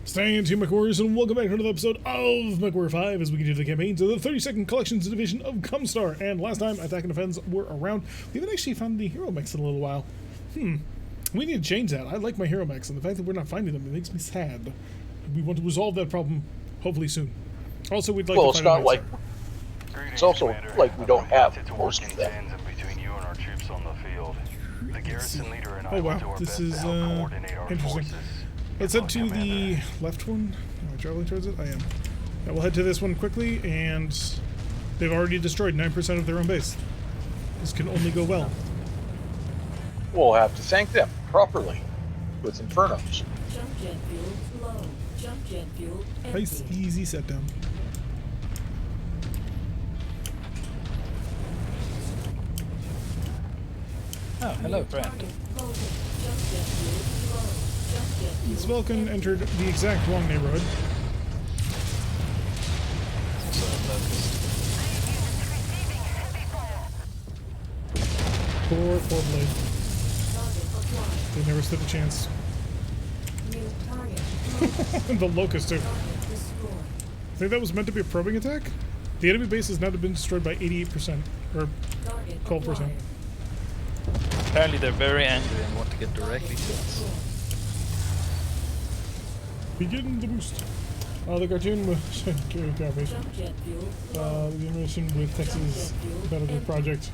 Staying to MechWarriors, and welcome back to another episode of MechWarrior 5 as we continue the campaign to the 32nd Collections Division of Comstar. And last time, Attack and Defense were around. We haven't actually found any hero mechs in a little while. We need to change that. I like my hero mechs, and the fact that we're not finding them, it makes me sad. We want to resolve that problem, hopefully soon. Also, we'd like to find it's not like... It's also like we don't have most of them. Between you and our troops on the field. The garrison leader and I Oh will do wow, our this best is to help coordinate our interesting. forces. Let's head to the left one. Am I traveling towards it? I am. Yeah, we'll head to this one quickly, and they've already destroyed 9% of their own base. This can only go well. We'll have to thank them properly with infernos. Jump jet fuel low. Jump jet fuel empty. Nice, easy set down. Oh, hello, friend. This Vulcan entered the exact wrong neighborhood. Poor Blade. They never stood a chance. The Locust too. I think that was meant to be a probing attack? The enemy base has now been destroyed by 88%, or 12%. Apparently they're very angry and want to get directly to us. Begin the boost. The cartoon was copy. The animation with Texas Battlefield Project,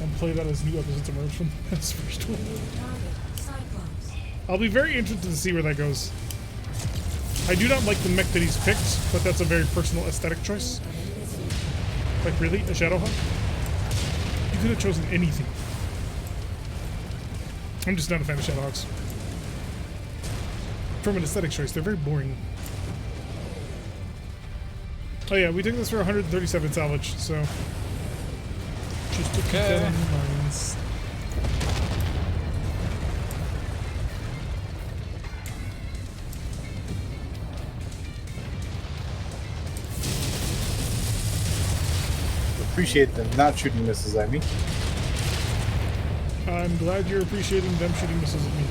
and play that as new episodes emerge from this first one. I'll be very interested to see where that goes. I do not like the mech that he's picked, but that's a very personal aesthetic choice. Like really, a Shadowhawk? You could have chosen anything. I'm just not a fan of Shadowhawks. From an aesthetic choice, they're very boring. Oh yeah, we took this for 137 salvage, so just to keep that in mind. Appreciate them not shooting missiles at me. I'm glad you're appreciating them shooting missiles at me.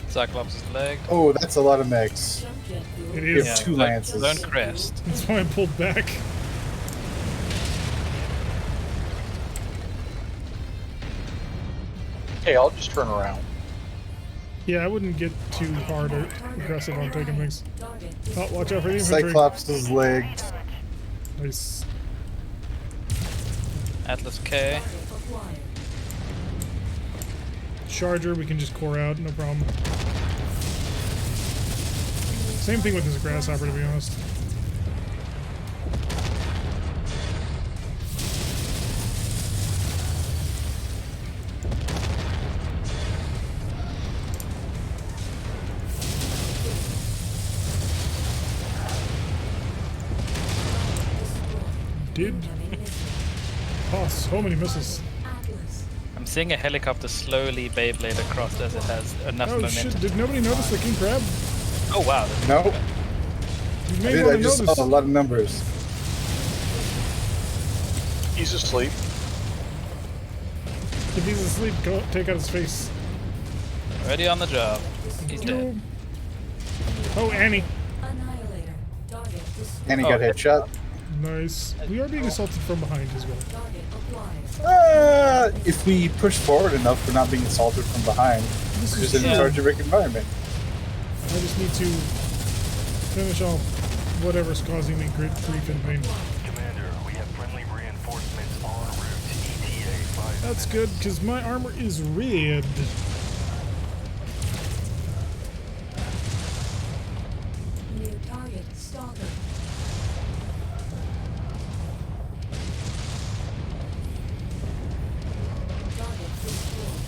Cyclops' leg. Oh, that's a lot of mechs. It We is. have two lances. Learn crest. That's why I pulled back. Hey, I'll just turn around. Yeah, I wouldn't get too hard or aggressive on taking things. Oh, watch out for the infantry. Cyclops' leg. Nice. Atlas K. Charger, we can just core out, no problem. Same thing with this grasshopper, to be honest. Did toss so many missiles. I'm seeing a helicopter slowly Beyblade across as it has enough Oh momentum. shit, did nobody notice the king crab? Oh wow. No, You I may did. want I to just notice. saw a lot of numbers. He's asleep. If he's asleep, go take out his face. Already on the job. He's dead. Oh, Annie. Annihilator. Target destroyed. And he got headshot. Nice. We are being assaulted from behind as well. Target acquired. If we push forward enough, we're not being assaulted from behind. This We're is just in a charge-a-brick environment. I just need to finish off whatever's causing me great grief and pain. Commander, we have friendly reinforcements en route to ETA 5. That's good, because my armor is red. New target stalker. Target destroyed.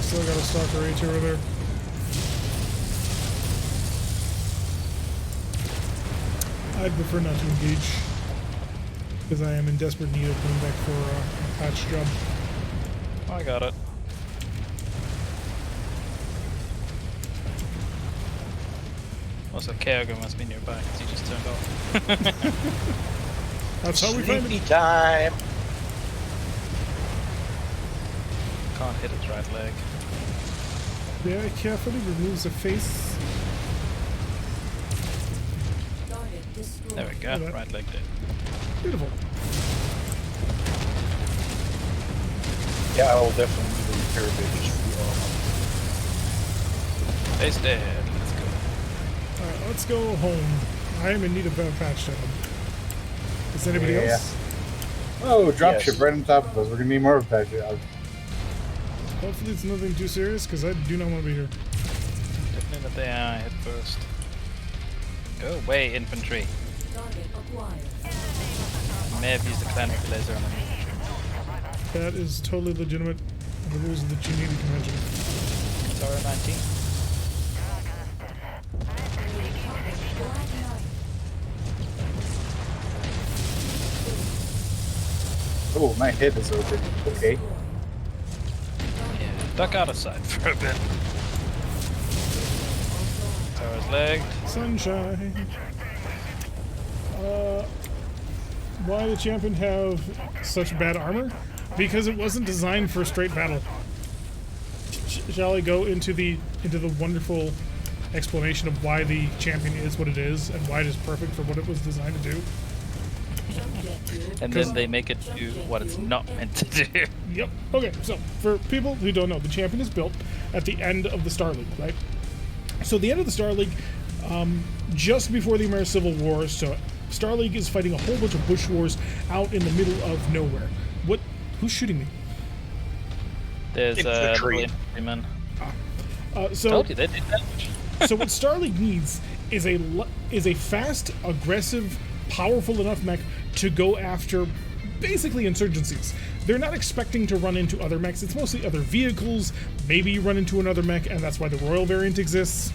Still got a stalker H over there. I'd prefer not to engage, because I am in desperate need of going back for a patch job. I got it. Also, Keoga must be nearby because he just turned off. That's how we find Sleepy it. time. can't hit its right leg. Very carefully removes the face. Target destroyed. There we go. that. Right leg dead. Beautiful. Yeah, I will definitely need a repair bit just for the Face dead. Let's go. Alright, let's go home. I am in need of better patch job. Is anybody Yeah. else? Oh, dropship Yes. right on top of us. We're gonna need more of that. Hopefully it's nothing too serious, because I do not want to be here. Definitely not the AI hit first. Go away, infantry. Target acquired. May have used the clannic laser on them. That is totally legitimate. The rules of the Geneva Convention. Sorry, 19. Oh, my head is open. Okay. Yeah, duck out of sight for a bit. Tower's legged. Sunshine. Why the champion have such bad armor? Because it wasn't designed for straight battle. Shall I go into the wonderful explanation of why the champion is what it is and why it is perfect for what it was designed to do? And then they make it do what it's not meant to do. Yep. Okay, so for people who don't know, the champion is built at the end of the Star League, right? So the end of the Star League, just before the American Civil War, so Star League is fighting a whole bunch of bush wars out in the middle of nowhere. Who's shooting me? There's a Infantry. little infantryman. So Told you they did damage. So what Star League needs is a fast, aggressive, powerful enough mech to go after basically insurgencies. They're not expecting to run into other mechs. It's mostly other vehicles. Maybe you run into another mech, and that's why the Royal variant exists.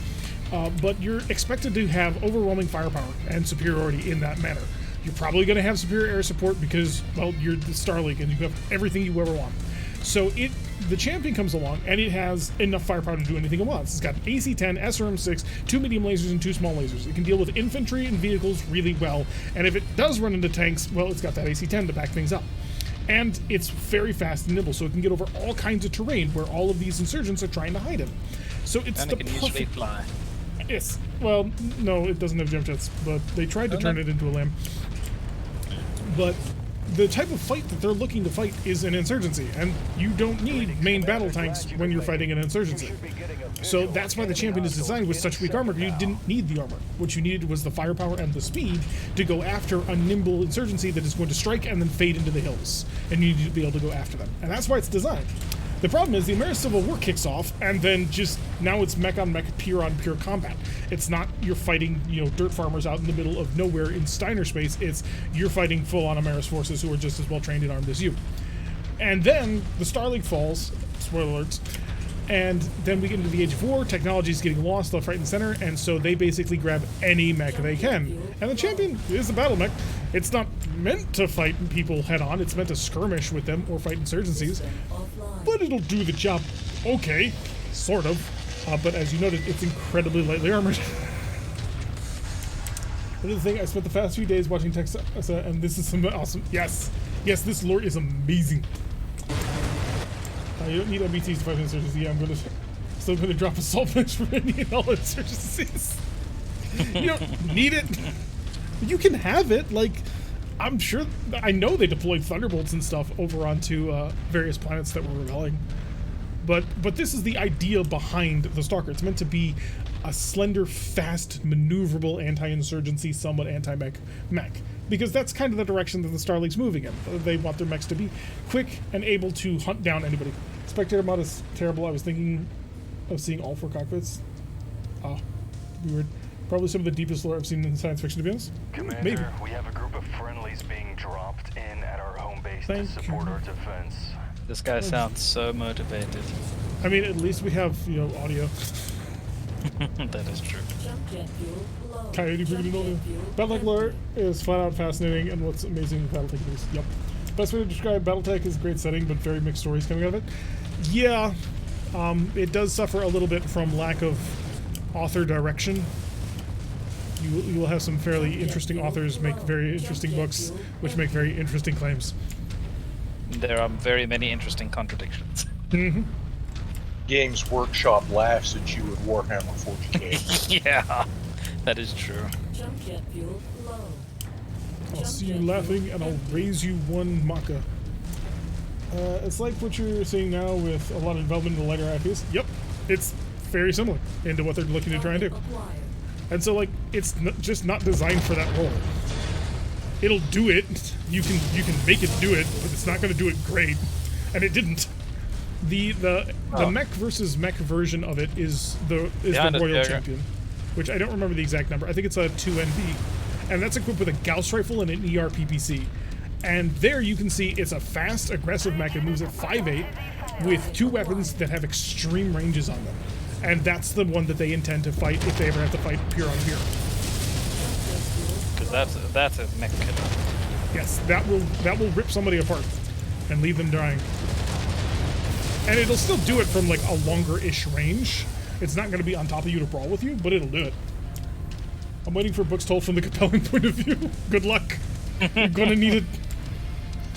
But you're expected to have overwhelming firepower and superiority in that manner. You're probably going to have superior air support because, well, you're the Star League and you have everything you ever want. So the champion comes along and it has enough firepower to do anything it wants. It's got AC-10, SRM-6, 2 medium lasers, and 2 small lasers. It can deal with infantry and vehicles really well. And if it does run into tanks, well, it's got that AC-10 to back things up. And it's very fast and nimble, so it can get over all kinds of terrain where all of these insurgents are trying to hide him. So it's And the it can usually perfect... fly. Yes. Well, no, it doesn't have jump jets, but they tried to turn it into a lamb. But the type of fight that they're looking to fight is an insurgency, and you don't need main battle tanks when you're fighting an insurgency. So that's why the champion is designed with such weak armor. You didn't need the armor. What you needed was the firepower and the speed to go after a nimble insurgency that is going to strike and then fade into the hills. And you need to be able to go after them. And that's why it's designed. The problem is the American Civil War kicks off, and then just now it's mech on mech, pure on pure combat. It's not you're fighting, dirt farmers out in the middle of nowhere in Steiner space. It's you're fighting full-on Ameris forces who are just as well trained and armed as you. And then the Star League falls, spoiler alerts, and then we get into the Age of War. Technology is getting lost left, right, and center, and so they basically grab any mech they can. And the champion is a battle mech. It's not meant to fight people head-on. It's meant to skirmish with them or fight insurgencies. But it'll do the job okay, sort of. But as you noted, it's incredibly lightly armored. Another thing, I spent the past few days watching Tech, and this is some awesome. Yes, this lore is amazing. You don't need MBTs to fight insurgency. Yeah, still gonna drop assault mech for any and all insurgencies. You don't need it. You can have it. Like, I'm sure. I know they deployed thunderbolts and stuff over onto various planets that were rebelling. But this is the idea behind the Stalker. It's meant to be a slender, fast, maneuverable anti-insurgency, somewhat anti-mech mech. Because that's kind of the direction that the Star League's moving in. They want their mechs to be quick and able to hunt down anybody. Spectator mod is terrible. I was thinking of seeing all 4 cockpits. Oh, weird. Probably some of the deepest lore I've seen in science fiction, to be honest. Commander, Maybe. we have a group of friendlies being dropped in at our home base to Thank support you. our defense. This guy sounds so motivated. I mean, at least we have, audio. That is true. Jump jet fuel low. Coyote Jump freaking audio. jet fuel Battletech lore is flat out fascinating, and what's amazing with Battletech is, yep. Best way to describe Battletech is a great setting, but very mixed stories coming out of it. Yeah, it does suffer a little bit from lack of author direction. You will have some fairly interesting authors make very interesting books, which make very interesting claims. There are very many interesting contradictions. Mm-hmm. Games Workshop laughs at you at Warhammer 40k. Yeah, that is true. Jump jet fuel low. I'll see you laughing, and I'll raise you one maca. It's like what you're seeing now with a lot of development in the lighter IPs. Yep, it's very similar into what they're looking to try and do. Acquired. And so, like, it's just not designed for that role. It'll do it. You can make it do it, but it's not going to do it great. And it didn't. The mech versus mech version of it is the Royal Champion, which I don't remember the exact number. I think it's a 2NB, and that's equipped with a Gauss rifle and an ERPPC. And there you can see it's a fast, aggressive mech. It moves at 5'8", with 2 weapons that have extreme ranges on them. And that's the one that they intend to fight if they ever have to fight pure on pure. Because that's a mech killer. Yes, that will rip somebody apart and leave them dying. And it'll still do it from like a longer-ish range. It's not going to be on top of you to brawl with you, but it'll do it. I'm waiting for books told from the compelling point of view. Good luck. You're going to need it.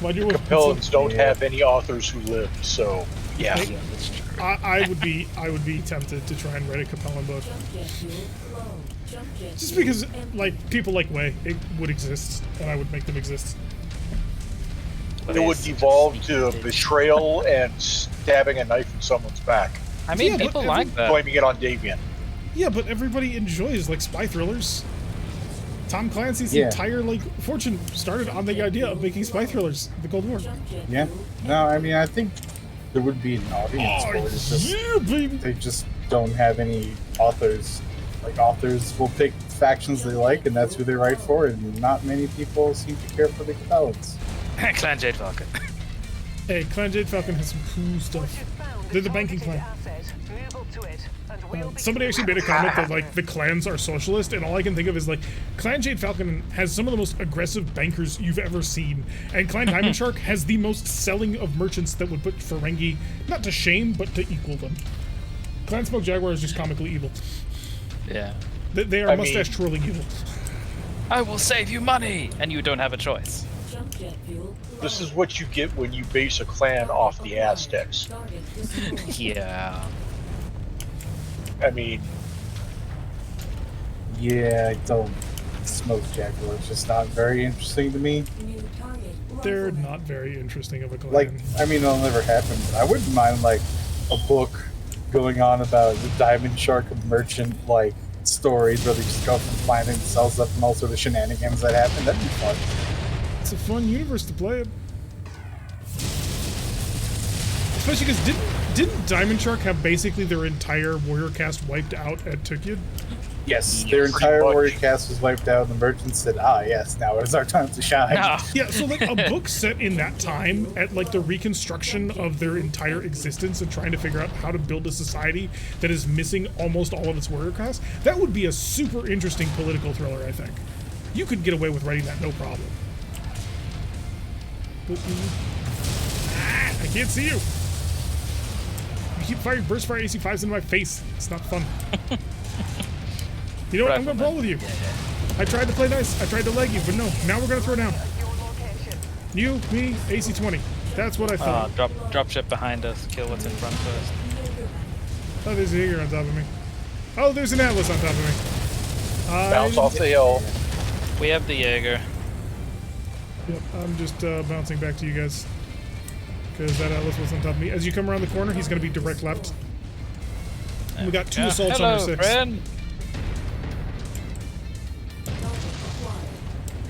Capellans don't have any authors who lived, so yeah. Yeah, that's true. I would be tempted to try and write a Capellan book. Jump jet fuel low. Jump jet Just fuel because, empty. like, people like Way, it would exist, and I would make them exist. It would devolve to betrayal and stabbing a knife in someone's back. I mean, Yeah, but people like that. Blaming it on Davian. Yeah, but everybody enjoys, like, spy thrillers. Tom Clancy's Yeah. entire, like, fortune started on the idea of making spy thrillers, the Cold War. Jump jet Yeah. fuel No, I mean, I think there would be an audience for it. It's just yeah, baby! they just don't have any authors. Like, authors will pick factions they like, and that's who they write for, and not many people seem to care for the Capellans. Clan Jade Falcon. Hey, Clan Jade Falcon has some cool stuff. They're the banking clan. Somebody actually made a comment that, like, the clans are socialist, and all I can think of is, like, Clan Jade Falcon has some of the most aggressive bankers you've ever seen, and Clan Diamond Shark has the most selling of merchants that would put Ferengi, not to shame, but to equal them. Clan Smoke Jaguar is just comically evil. Yeah. They are I mean- mustache twirling evil. I will save you money, and you don't have a choice. Jump jet fuel low. This is what you get when you base a clan off the Aztecs. Target destroyed. Yeah. I mean, Yeah, I don't. Smoke Jaguar is just not very interesting to me. New target. They're rifleman. not very interesting of a clan. Like, I mean, it'll never happen. I wouldn't mind, like, a book going on about the Diamond Shark merchant, like, stories where they just go from planet and sells up and all sort of shenanigans that happen. That'd be fun. It's a fun universe to play it. Especially because didn't Diamond Shark have basically their entire warrior cast wiped out at Tukyid? Yes, Yeah, their pretty entire much. warrior cast was wiped out, and the merchant said, "Ah, yes, now it is our time to shine." No. Yeah, so like a book set in that time at like the reconstruction of their entire existence and trying to figure out how to build a society that is missing almost all of its warrior cast, that would be a super interesting political thriller, I think. You could get away with writing that no problem. I can't see you. You keep firing burst fire AC5s into my face. It's not fun. You know what? I'm gonna brawl with you. I tried to play nice. I tried to leg you, but no. Now we're gonna throw down. You, me, AC20. That's what I thought. Drop ship behind us. Kill what's in front first. Oh, there's a Jaeger on top of me. Oh, there's an Atlas on top of me. bounce off the hill. We have the Jaeger. Yep, I'm just bouncing back to you guys. Because that Atlas was on top of me. As you come around the corner, he's going to be direct left. And we got two assaults Hello, under 6. friend.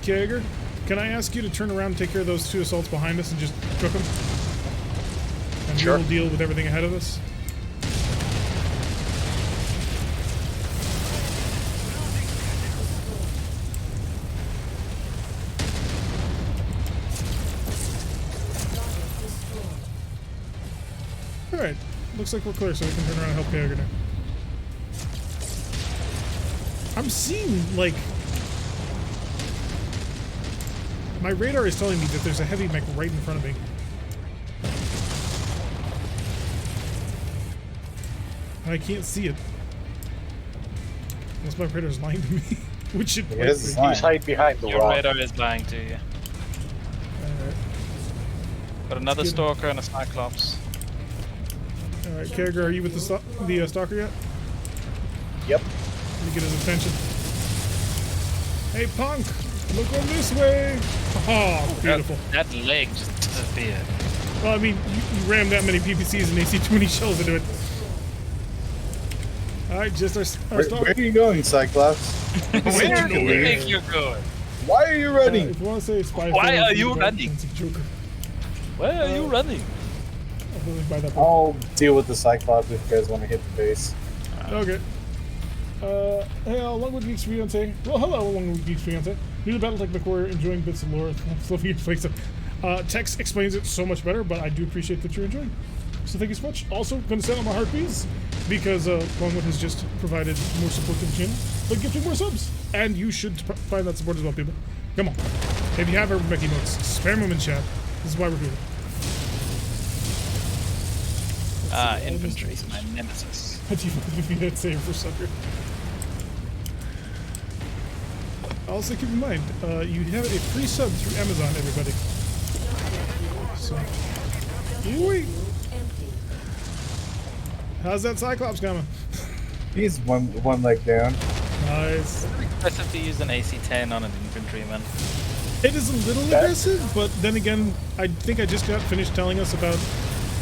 Jaeger, can I ask you to turn around and take care of those 2 assaults behind us and just cook them? And Sure. we will deal with everything ahead of us. Alright, looks like we're clear, so we can turn around and help Jaeger now. I'm seeing, like... My radar is telling me that there's a heavy mech right in front of me. I can't see it. Unless my radar's lying to me. Which it It might is be. lying. Please hide behind the Your rock. radar is lying to you. Alright. Got another Good. Stalker and a Cyclops. All right, Kerrigan, are you with the Stalker yet? Yep. Let me get his attention. Hey, punk! Look on this way! Oh, beautiful. That leg just disappeared. Well, I mean, you rammed that many PPCs and AC-20 shells into it. Alright, just our Where Stalker. are you going, Cyclops? Where do you think you're going? Why are you running? If you want to say spy Why photos are in you the dark, running? it's a Joker. Where are you running? I'll really buy that. I'll deal with the Cyclops if you guys want to hit the base. Okay. Hey, Long Wood Geeks Fiance. Well, hello, Long Wood Geeks Fiance. New to Battletech MechWarrior, enjoying bits of lore. Fluffy and flakes up. Tex explains it so much better, but I do appreciate that you're enjoying. So thank you so much. Also, going to send out my heartbeats because Longwood has just provided more support to the channel, but gifting more subs. And you should find that support as well, people. Come on. If you have our mech emotes, spam them in chat. This is why we're doing it. Infantry is my nemesis. I do that save for sucker. Also, keep in mind, you have a free sub through Amazon, everybody. So, wait. How's that Cyclops coming? He's one leg down. Nice. Aggressive to use an AC-10 on an infantryman. It is a little aggressive, but then again, I think I just got finished telling us about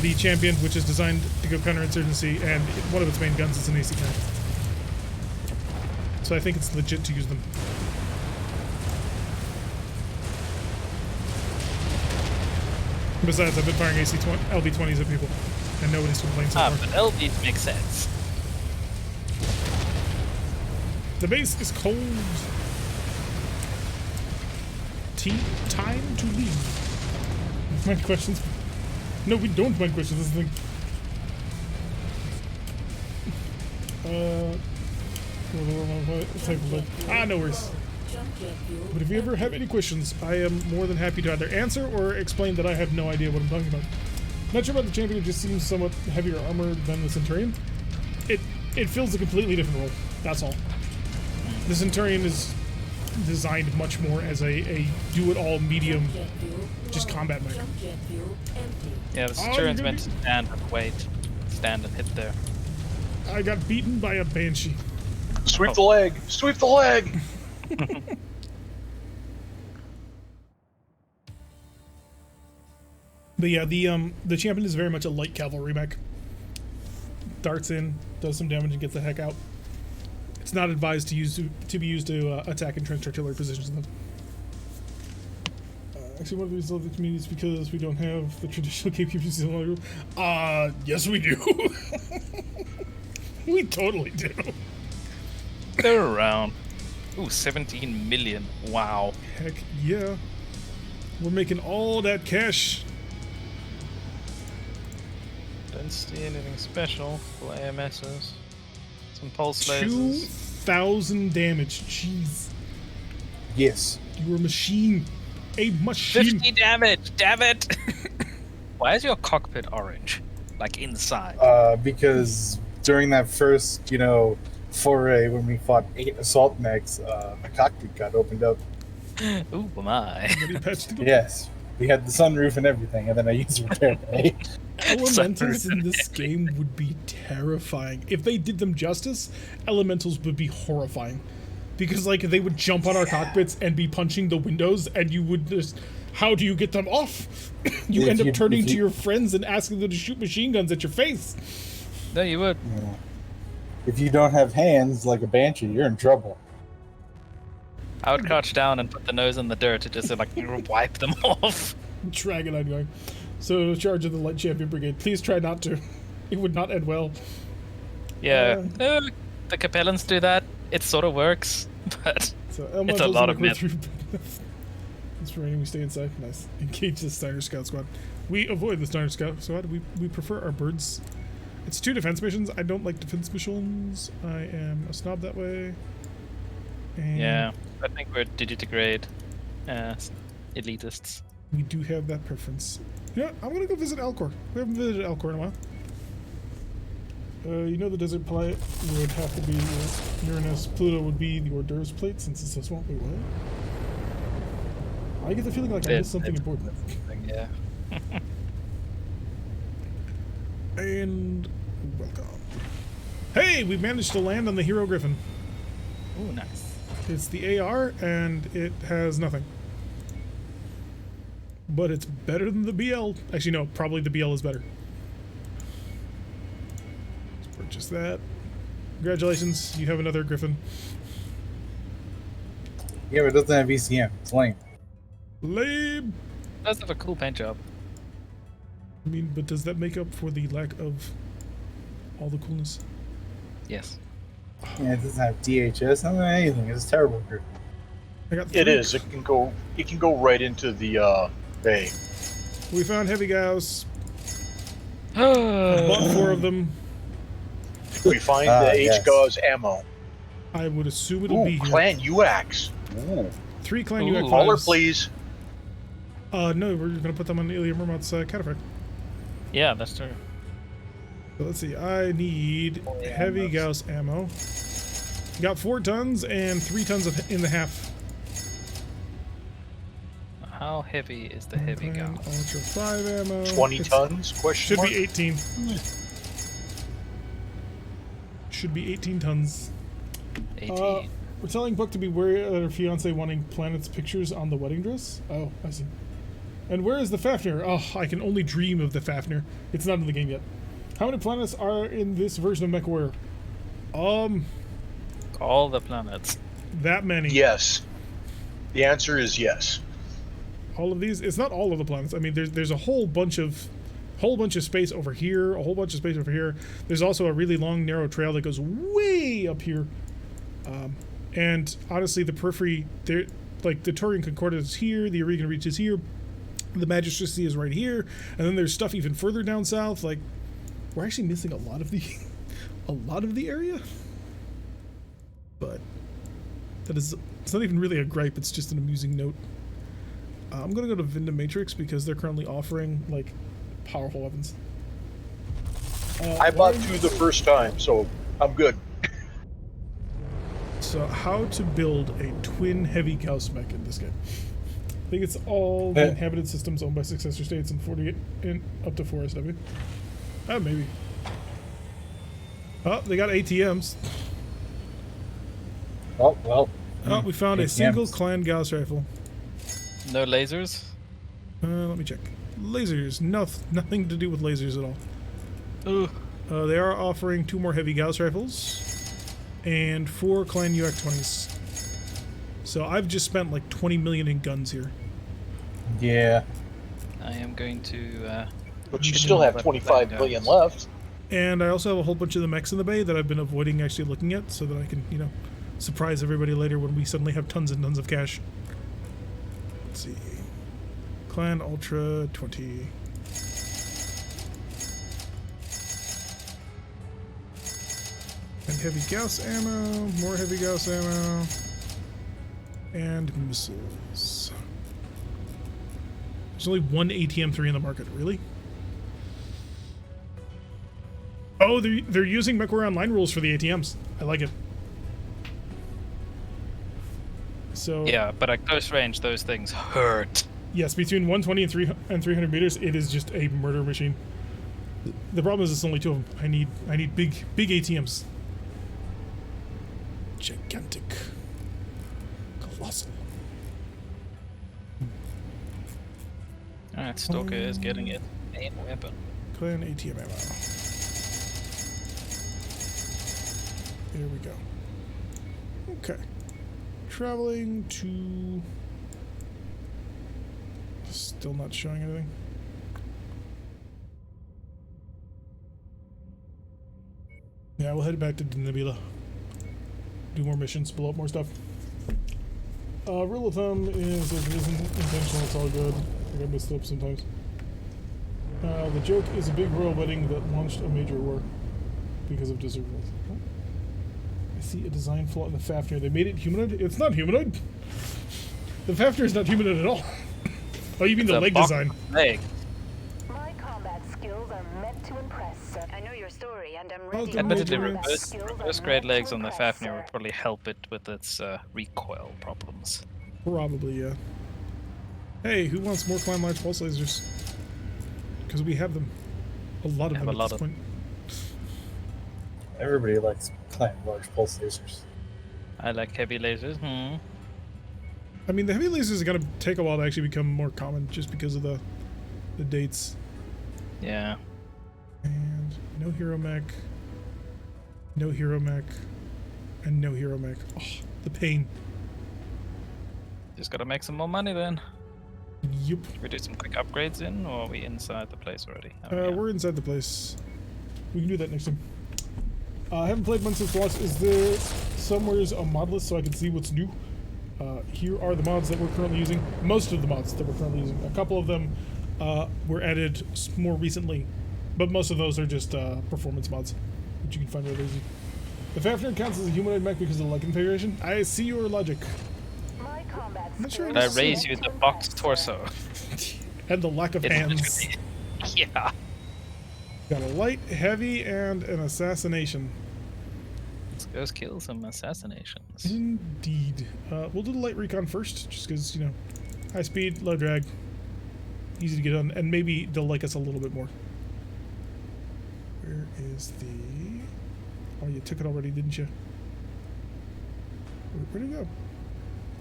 the champion, which is designed to go counterinsurgency, and one of its main guns is an AC-10. So I think it's legit to use them. Besides, I've been firing LB-20s at people, and nobody's complained so far. But LBs make sense. The base is cold. Time to leave. Mind questions? No, we don't mind questions. This is the thing. No worries. But if you ever have any questions, I am more than happy to either answer or explain that I have no idea what I'm talking about. Not sure about the champion, it just seems somewhat heavier armor than the Centurion. It fills a completely different role, that's all. The Centurion is designed much more as a do-it-all medium, just combat mech. Yeah, the Centurion's meant to stand and wait. Stand and hit there. I got beaten by a Banshee. Sweep the leg! Sweep the leg! But yeah, the champion is very much a light cavalry mech. Darts in, does some damage, and gets the heck out. It's not advised to be used to attack entrenched artillery positions. Actually, one of these love the communities because we don't have the traditional gatekeepers in the room. Yes we do. We totally do. They're around. Ooh, 17 million. Wow. Heck yeah. We're making all that cash. Don't see anything special for AMSs. Some pulse lasers. 2,000 damage. Jeez. Yes. You're a machine. A machine. 50 damage. Damn it. Why is your cockpit orange? Like inside? Because during that first, foray when we fought 8 assault mechs, my cockpit got opened up. Ooh, my. Yes. We had the sunroof and everything, and then I used repair bay. Elementals in this game would be terrifying. If they did them justice, elementals would be horrifying. Because, they would jump on our cockpits and be punching the windows, and you would just... How do you get them off? You end up turning to your friends and asking them to shoot machine guns at your face. No, you would. Yeah. If you don't have hands like a Banshee, you're in trouble. I would crouch down and put the nose in the dirt to just, wipe them off. Drag it on going. So, charge of the Light Champion Brigade. Please try not to. It would not end well. Yeah. The Capellans do that. It sort of works, but it's a lot of myth. It's raining, we stay inside. Nice. Engage the Steiner Scout Squad. We avoid the Steiner Scout Squad. We prefer our birds. It's 2 defense missions. I don't like defense missions. I am a snob that way. And yeah, I think we're digitigrade elitists. we do have that preference. Yeah, I'm gonna go visit Alcor. We haven't visited Alcor in a while. The desert planet would have to be Uranus. Pluto would be the hors d'oeuvres plate since it's so small. Wait, what? I get the feeling like I missed something important. Yeah. And welcome. Hey, we managed to land on the Hero Griffin. Ooh, nice. It's the AR, and it has nothing. But it's better than the BL. Actually, no, probably the BL is better. Let's purchase that. Congratulations, you have another Griffin. Yeah, but it doesn't have ECM. It's lame. Lame! It does have a cool paint job. I mean, but does that make up for the lack of all the coolness? Yes. Yeah, it doesn't have DHS. Doesn't have anything. It's a terrible group. I got 3. It is. It can go right into the bay. We found heavy gauss. I bought 4 of them. We find the yes. H-Gauss ammo. I would assume it'll Ooh, be here. Clan UAX. Ooh. 3 Clan Ooh. UX. Caller, please. No, we're gonna put them on Ilya Murmot's cataphract. Yeah, that's true. So let's see. I need yeah, heavy that's- gauss ammo. Got 4 tons and 3 tons in the half. How heavy is the heavy Clan gun? Ultra 5 ammo. 20 It's- tons? Question Should mark? be 18. Should be 18 tons. 18. We're telling Buck to be wary of her fiance wanting Planet's pictures on the wedding dress. Oh, I see. And where is the Fafnir? Oh, I can only dream of the Fafnir. It's not in the game yet. How many planets are in this version of MechWarrior? All the planets. That many. Yes. The answer is yes. All of these? It's not all of the planets. I mean, there's a whole bunch of space over here, a whole bunch of space over here. There's also a really long, narrow trail that goes way up here. And honestly, the periphery, there, like the Taurian Concordat is here, the Aurigan Reach is here, the Magistracy is right here, and then there's stuff even further down south. Like, we're actually missing a lot of the area. But it's not even really a gripe. It's just an amusing note. I'm gonna go to Vinda Matrix because they're currently offering like powerful weapons. I bought 2 the first time, so I'm good. So how to build a twin heavy Gauss mech in this game? I think it's all the inhabited systems owned by successor states and 48 and up to 4 SW. Maybe. Oh, they got ATMs. Oh, well. Oh, we found a ATMs. single clan Gauss rifle. No lasers? Let me check. Lasers. Nothing to do with lasers at all. Ooh. They are offering 2 more heavy Gauss rifles and 4 clan UX-20s. So I've just spent like 20 million in guns here. Yeah. I am going to. But you still have 25 million left. And I also have a whole bunch of the mechs in the bay that I've been avoiding actually looking at so that I can, surprise everybody later when we suddenly have tons and tons of cash. Let's see. Clan Ultra 20. And heavy Gauss ammo, more heavy Gauss ammo, and missiles. There's only 1 ATM-3 in the market, really? Oh, they're using MechWarrior Online rules for the ATMs. I like it. So Yeah, but at close range, those things hurt. yes, between 120 and 300 meters, it is just a murder machine. The problem is it's only 2 of them. I need big ATMs. Gigantic. Colossal. Alright, Stalker is getting it. Main weapon. Clan ATM ammo. Here we go. Okay. Traveling to... Still not showing anything. Yeah, we'll head back to Nebula. Do more missions, blow up more stuff. Rule of thumb is if it isn't intentional, it's all good. I got messed up sometimes. The joke is a big royal wedding that launched a major war because of desert rules. Oh. I see a design flaw in the Fafnir. They made it humanoid? It's not humanoid! The Fafnir is not humanoid at all. Oh, you mean It's the a leg box design? Leg. My combat skills are meant to impress, sir. I know your story, and I'm ready. the Admittedly, major combat reverse, skills are reverse grade meant to legs on the impress, Fafnir would sir. probably help it with its recoil problems. Probably, yeah. Hey, who wants more climb large pulse lasers? Because we have them. A lot of Have them a at lot this of- point. Everybody likes playing large pulse lasers. I like heavy lasers. I mean, the heavy lasers are gonna take a while to actually become more common, just because of the dates. Yeah. And no hero mech, no hero mech, and no hero mech. Oh, the pain. Just gotta make some more money then. Yup. Should we do some quick upgrades in, or are we inside the place already? Oh, yeah. We're inside the place. We can do that next time. I haven't played one since launch. Is there somewhere's a mod list so I can see what's new? Here are the mods that we're currently using. Most of the mods that we're currently using. A couple of them were added more recently, but most of those are just performance mods, which you can find really easy. The Fafnir counts as a humanoid mech because of the leg configuration. I see your logic. My combat I'm not sure skills I Yes. are raise meant you to the impress, box sir. torso. And the lack of It's hands. literally- Yeah. Got a light, heavy, and an assassination. Let's go kill some assassinations. Indeed. We'll do the light recon first, just because, you know, high speed, low drag, easy to get on, and maybe they'll like us a little bit more. Where is the... Oh, you took it already, didn't you? Where'd it go?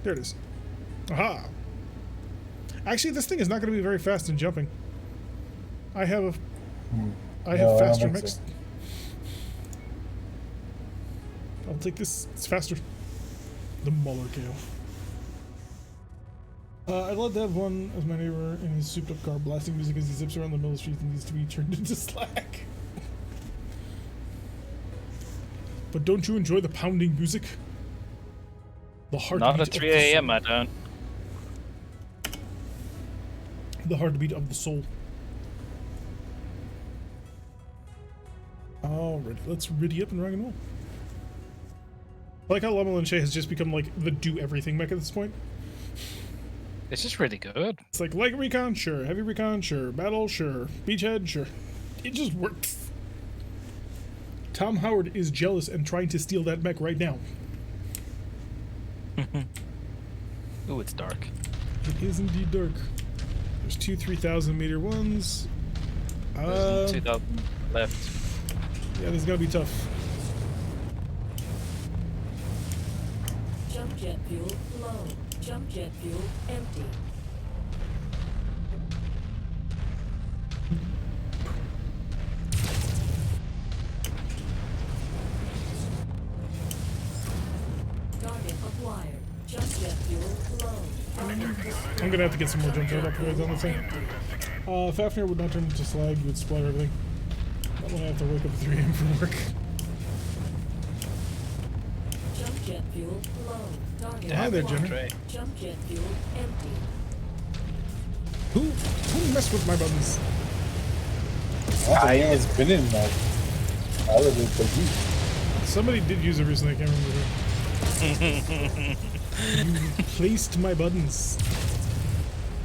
There it is. Aha! Actually, this thing is not going to be very fast in jumping. I have No, I faster don't think mechs. so. I'll take this. It's faster. The Muller Gale. I'd love to have one as my neighbor in his souped up car blasting music as he zips around the middle of the street and needs to be turned into slack. But don't you enjoy the pounding music? The heartbeat Not at of the 3 a.m. soul. I don't. The heartbeat of the soul. Alright, let's ready up and rock and roll. I like how Lama Linche has just become like the do everything mech at this point. It's just really good. It's like light recon, sure. Heavy recon, sure. Battle, sure. Beachhead, sure. It just works. Tom Howard is jealous and trying to steal that mech right now. Ooh, it's dark. It is indeed dark. There's two 3,000 meter ones. There's 2,000 left. Yeah, this is gonna be tough. Jump jet fuel low. Jump jet fuel empty. Target acquired. Jump jet fuel low. I'm gonna have to get some more jump jet upgrades on this thing. Fafnir would not turn into slag, you would splatter everything. Not when I have to wake up at 3 a.m. for work. Jump jet fuel low. Target Hi there, acquired. Jenner. Jump jet fuel empty. Who messed with my buttons? I has been in like all of it, but you. Somebody did use it recently, I can't remember who. You replaced my buttons.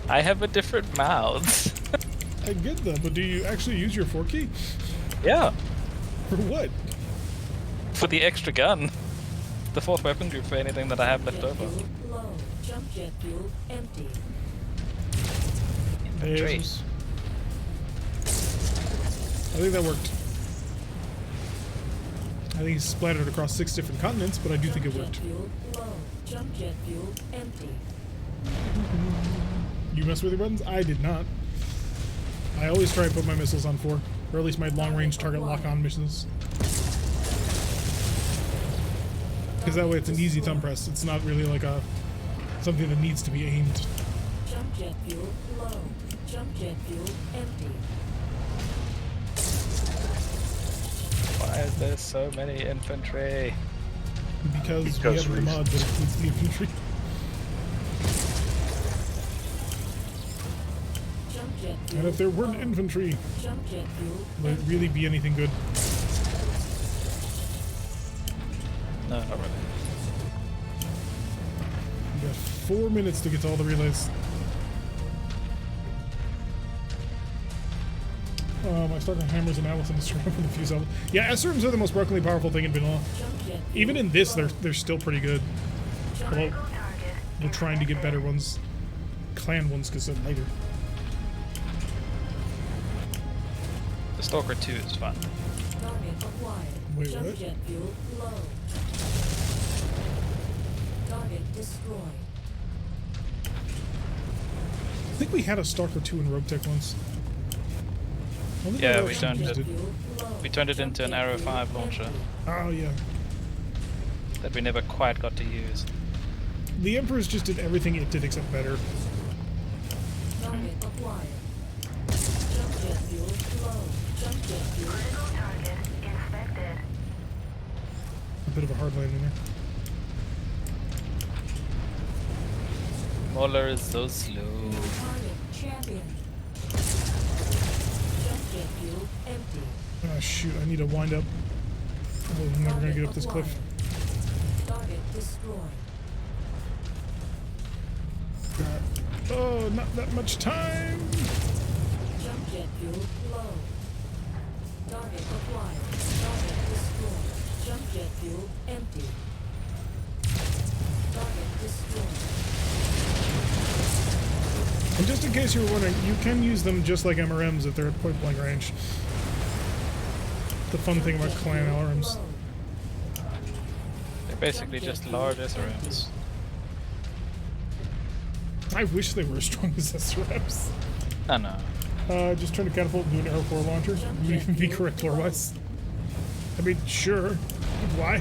I have a different mouth. I get that, but do you actually use your 4 key? Yeah. For what? For the extra gun. The fourth weapon group for anything that I have left Jet over. fuel low. Jump jet fuel empty. Infantry. Yes. I think that worked. I think it's splattered across 6 different continents, but I do think it Jump worked. jet fuel low. Jump jet fuel empty. You mess with your buttons? I did not. I always try and put my missiles on 4, or at least my long-range target lock-on missiles. Because that way it's an easy thumb press. It's not really like a something that needs to be aimed. Jump jet fuel low. Jump jet fuel empty. Why is there so many infantry? Because we Because have the mod that includes the infantry. Jump jet fuel And if there weren't low. infantry, Jump jet fuel would it really be anything good? No, not really. We got 4 minutes to get to all the relays. My Stark hammers and Allison is surrounded with a few cells. Yeah, S-Serms are the most brokenly powerful thing in vanilla. Jump jet fuel Even in this, low. they're still pretty good. Although we're trying to get better ones, clan ones, because they're lighter. The The Stalker 2 is fun. Target acquired. Wait, Jump what? jet fuel low. Target destroyed. I think we had a Stalker 2 in RogueTech once. I don't think Yeah, I we actually turned used it. We turned it into an Arrow 5 launcher Oh, yeah. that we never quite got to use. The Emperors just did everything it did except better. Target acquired. Jump jet fuel low. Jump jet fuel. Critical target inspected. A bit of a hard landing there. Mauler is so slow. Target champion. Jump jet fuel empty. Ah, shoot, I need to wind up. Oh, I'm never gonna get up this cliff. Target destroyed. God. Oh, not that much time. Jump jet fuel low. Target acquired. Target destroyed. Jump jet fuel empty. Target destroyed. And just in case you were wondering, you can use them just like MRMs if they're at point blank range. The fun thing about clan LRMs. They're basically just large SRMs. I wish they were as strong as SRMs. I know. Just turn to catapult and do an Arrow 4 launcher. You can be correct lore-wise. I mean, sure. Why?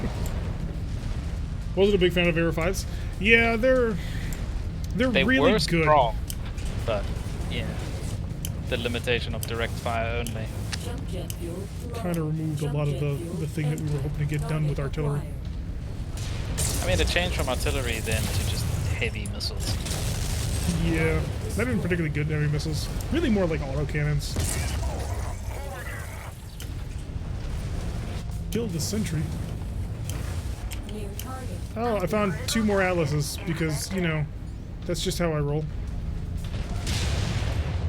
Wasn't a big fan of Arrow 5s. Yeah, they're They really were good. strong, but yeah, the limitation of direct fire only. Jump jet fuel low. Kind of removed a lot of the thing that we were hoping to get done with artillery. I mean, it changed from artillery then to just heavy missiles. Yeah, not even particularly good heavy missiles. Really more like autocannons. Killed the sentry. New target. Oh, I found 2 more atlases because, you know, that's just how I roll.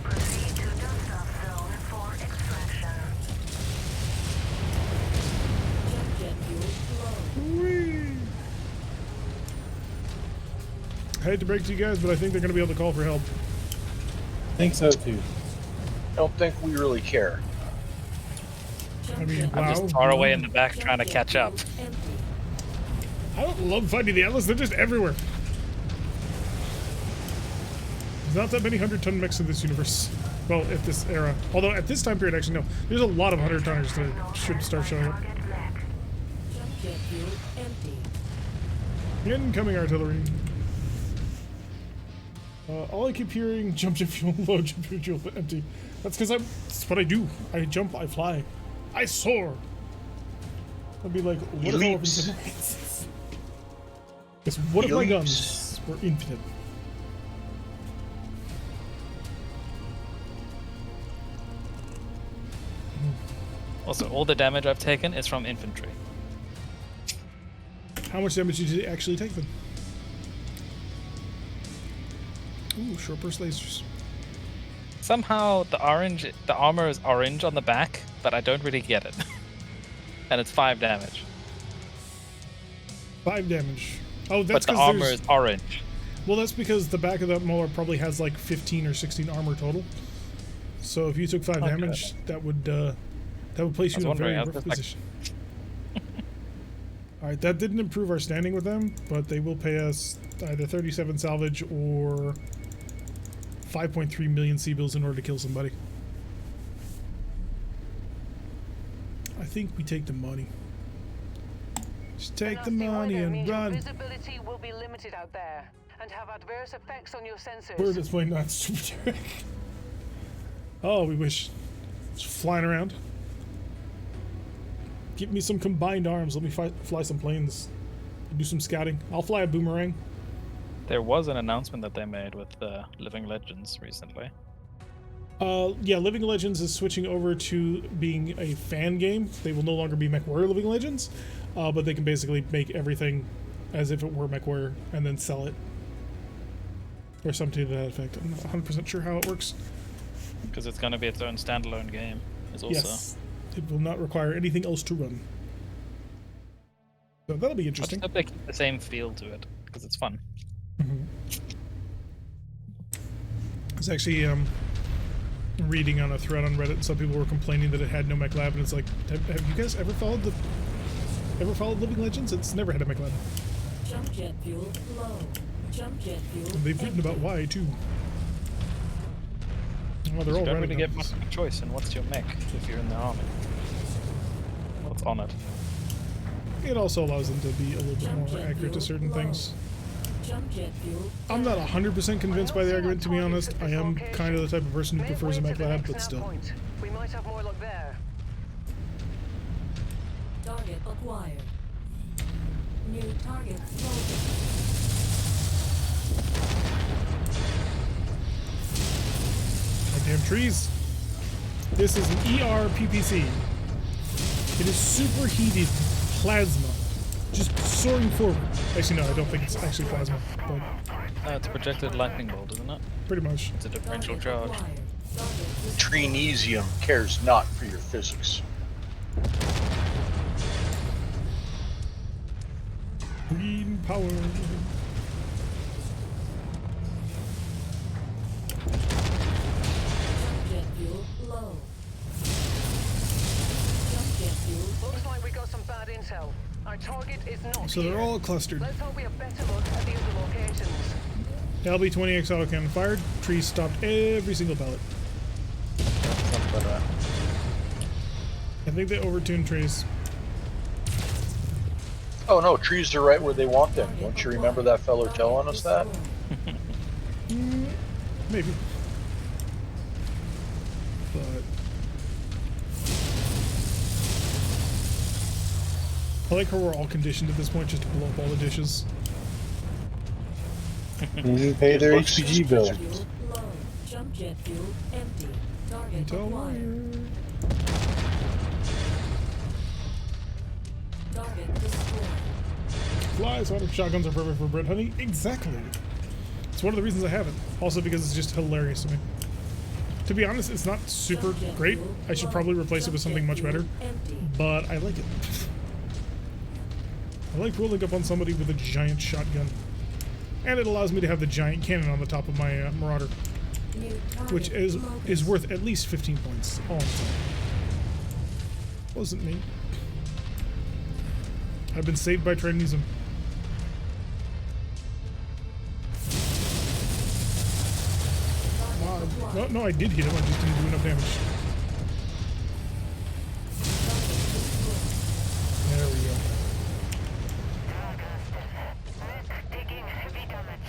Proceed to dust-off zone for extraction. Jump jet fuel low. Whee! I hate to break to you guys, but I think they're going to be able to call for help. I think so too. Don't think we really care. I mean, I'm wow. just far away in the back trying to catch up. Empty. I don't love fighting the Atlas, they're just everywhere. There's not that many 100-ton mechs in this universe. Well, at this era. Although at this time period, actually, no. There's a lot of 100-tonners that should start showing up. Target mech. Jump jet fuel empty. Incoming artillery. All I keep hearing, jump jet fuel low, jump jet fuel empty. That's because that's what I do. I jump, I fly. I soar. I'd be like, what if all Leaps. of these Because what if my Leaps. guns were infinite? Also, all the damage I've taken is from infantry. How much damage did you actually take then? Ooh, short burst lasers. Somehow the armor is orange on the back, but I don't really get it. And it's 5 damage. 5 damage. Oh, that's But the because armor there's... is orange. Well, that's because the back of that Mauler probably has like 15 or 16 armor total. So if you took 5 Okay. damage, that would place I was you in a very wondering, I was rough just like- position. All right, that didn't improve our standing with them, but they will pay us either 37 salvage or 5.3 million C-bills in order to kill somebody. I think we take the money. Just take the money and Your run. visibility will be limited out there and have adverse effects on your sensors. Where does my not stupid? Oh, we wish. Just flying around. Give me some combined arms. Let me fly some planes. Do some scouting. I'll fly a boomerang. There was an announcement that they made with Living Legends recently. Yeah, Living Legends is switching over to being a fan game. They will no longer be MechWarrior Living Legends, but they can basically make everything as if it were MechWarrior and then sell it. Or something to that effect. I'm not 100% sure how it works. Because it's going to be its own standalone game. It's also. Yes. It will not require anything else to run. So that'll be I interesting. just hope they keep the same feel to it, because it's fun. It's actually reading on a thread on Reddit. Some people were complaining that it had no mech lab, and it's like, have you guys ever followed Living Legends? It's never had a mech lab. Jump jet fuel low. Jump jet fuel. And they've written about why too. Well, they're all You don't Reddit really get numbers. much choice in what's your mech if you're in the army. What's on it? It also allows them to be a little bit more accurate to certain things. Jump jet fuel. I'm not 100% convinced by the argument, to be honest. I am kind of the type of person who prefers a mech lab, but still. We might have more luck there. Target acquired. New target loaded. Goddamn trees. This is an ER-PPC. It is superheated plasma, just soaring forward. Actually, no, I don't think it's actually plasma, but No, it's a projected lightning bolt, isn't it? pretty much. It's a differential Target charge. acquired. Target destroyed. Trinesium cares not for your physics. Green power. Jump jet fuel low. Jump jet fuel. Looks like we got some bad intel. Our target is not So they're here. all clustered. Let's hope we have better luck at the other locations. LB-20X autocannon fired. Trees stopped every single pellet. Something like that. I think they overtuned trees. Oh no, trees are right where they want them. Don't you remember that fellow telling us that? Maybe. But I like how we're all conditioned at this point just to blow up all the dishes. They didn't pay their Looks HPG bill. Fuel low. Jump jet fuel empty. Target Intel acquired. wire. Target destroyed. Flies out of shotguns are perfect for bread hunting. Exactly. It's one of the reasons I have it. Also because it's just hilarious to me. To be honest, it's not super great. I should probably replace it with something much better. Empty. But I like it. I like rolling up on somebody with a giant shotgun. And it allows me to have the giant cannon on the top of my Marauder, New target which is locus. worth at least 15 points all the time. Wasn't me. I've been saved by Trinism. No, I did hit him. I just didn't do enough damage. There we go. Taking heavy damage.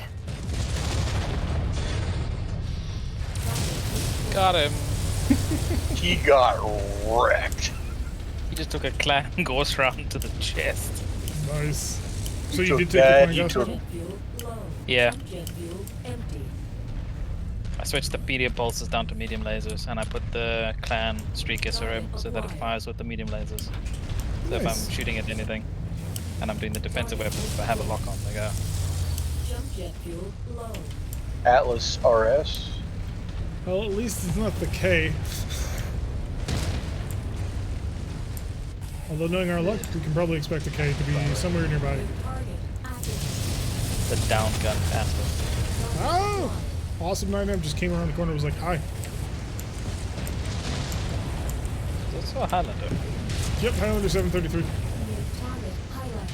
Got him. He got wrecked. He just took a clan ghost round to the chest. Nice. So He you took did take that, the he point took- out? Jet fuel low. Yeah. Jump jet fuel empty. I switched the period pulses down to medium lasers, and I put the clan streak SRM so that it fires with the medium lasers. So if Nice. I'm shooting at anything, and I'm doing the defensive weapons, if I have a lock on, they go. Jump jet fuel low. Atlas RS. Well, at least it's not the K. Although knowing our luck, we can probably expect the K to be somewhere nearby. Target active. The down gun Atlas. Oh! Awesome 9M just came around the corner and was like, hi. Is that a Highlander? Yep, Highlander 733. New target highlighted.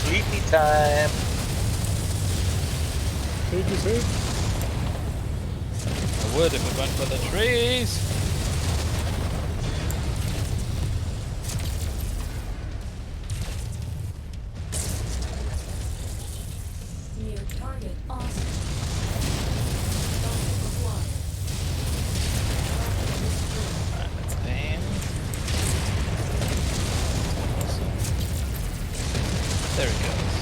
Sleepy time. Take his hit. I would if it went for the trees. New target awesome. Target acquired. Alright, let's aim. Awesome. There it goes.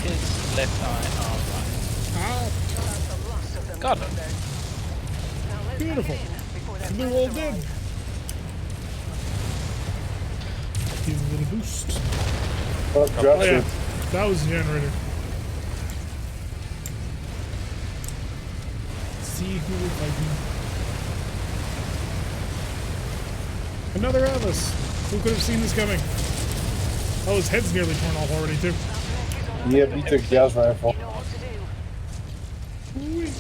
His left eye, arm right. Ah, That's the last of them. Got him. Now let's beautiful. head in before their And they're friends all dead. arrive. Give it a little boost. Oh, Oh drop yeah, ship. that was the generator. See who we're fighting. Another Atlas. Who could have seen this coming? Oh, his head's nearly torn off already too. Yep, he took Gal's rifle. You know what to do. Whee!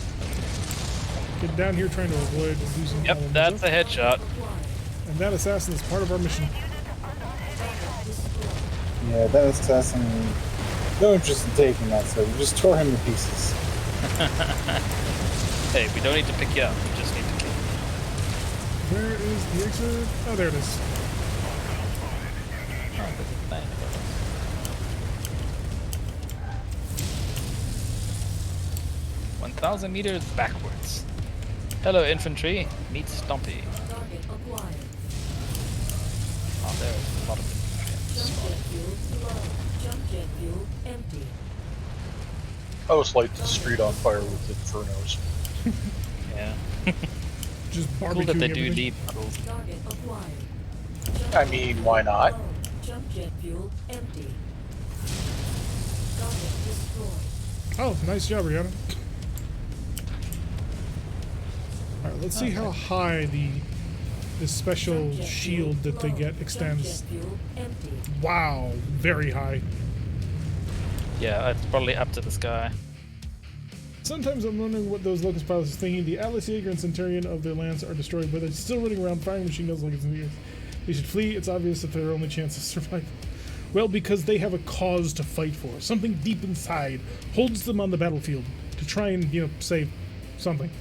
Get down here trying to avoid losing Yep, all of that's a this. headshot. And that assassin is part of our mission. Yeah, that assassin. No interest in taking that, so we just tore him to pieces. Hey, we don't need to pick you up. We just need to kill you. Where is the exit? Oh, there it is. Oh, there's a plane above us. 1,000 meters backwards. Hello, infantry. Meet Stompy. Target acquired. Oh, there's a lot of infantry. Jump jet fuel low. Jump jet fuel empty. I always light the street on fire with infernos. Yeah. Just barbecuing Cool that they do everything. leave puddles. Target acquired. I mean, why not? Low. Jump jet fuel empty. Target destroyed. Oh, nice job, Rihanna. Alright, let's see how high the special Jump jet shield fuel that they low. get Jump extends. jet fuel empty. Wow, very high. Yeah, it's probably up to the sky. Sometimes I'm wondering what those Locust pilots are thinking. The Atlas Jaeger and Centurion of their lands are destroyed, but they're still running around firing machine guns like it's in the air. They should flee. It's obvious that their only chance of survival. Well, because they have a cause to fight for. Something deep inside holds them on the battlefield to try and, save something.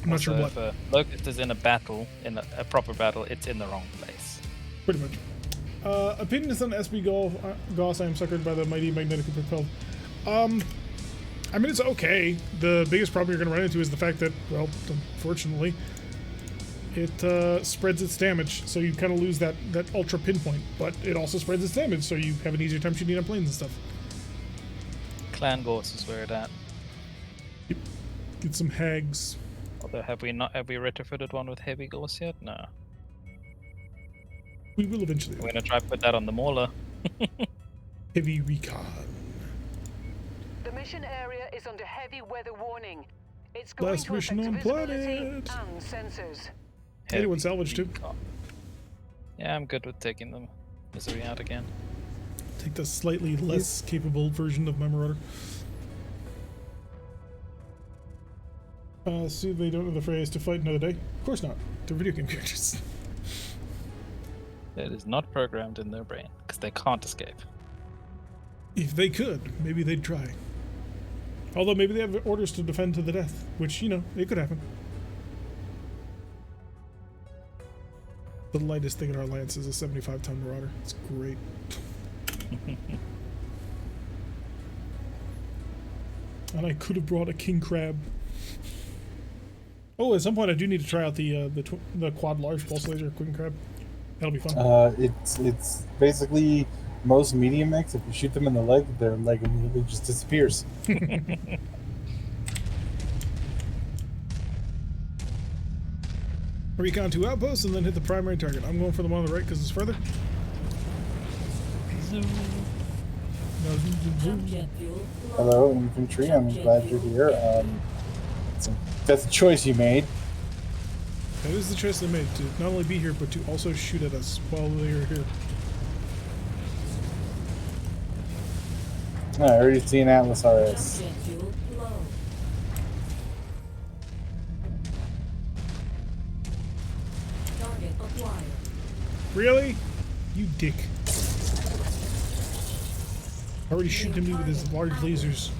I'm not sure So what. if a Locust is in a battle, in a proper battle, it's in the wrong place. Pretty much. Opinions on SB Gauss. I am suckered by the mighty magnetically propelled. I mean, it's okay. The biggest problem you're going to run into is the fact that, well, unfortunately, it spreads its damage, so you kind of lose that ultra pinpoint. But it also spreads its damage, so you have an easier time shooting on planes and stuff. Clan Gauss is where it at. Yep. Get some hags. Although have we retrofitted one with heavy Gauss yet? No. We will eventually. We're gonna try to put that on the Mauler. Heavy recon. The mission area is under heavy weather warning. It's going Last to mission affect on visibility planet. and sensors. Anyone Heavy salvage too? recon. Yeah, I'm good with taking the misery out again. Take the slightly less capable version of my Marauder. See, they don't know the phrase "to fight another day." Of course not. They're video game characters. It is not programmed in their brain because they can't escape. If they could, maybe they'd try. Although maybe they have orders to defend to the death, which, it could happen. The lightest thing in our alliance is a 75-ton Marauder. It's great. And I could have brought a king crab. Oh, at some point I do need to try out the quad large pulse laser quick crab. That'll be fun. It's basically most medium mechs. If you shoot them in the leg, their leg immediately just disappears. Recon 2 outposts and then hit the primary target. I'm going for the one on the right because it's further. Jump jet fuel low. Hello, infantry. I'm glad you're here. That's a choice you made. That is the choice they made, to not only be here, but to also shoot at us while they are here. I already see an Atlas Jump RS. jet fuel low. Target acquired. Really? You dick. Already shooting me with his large lasers.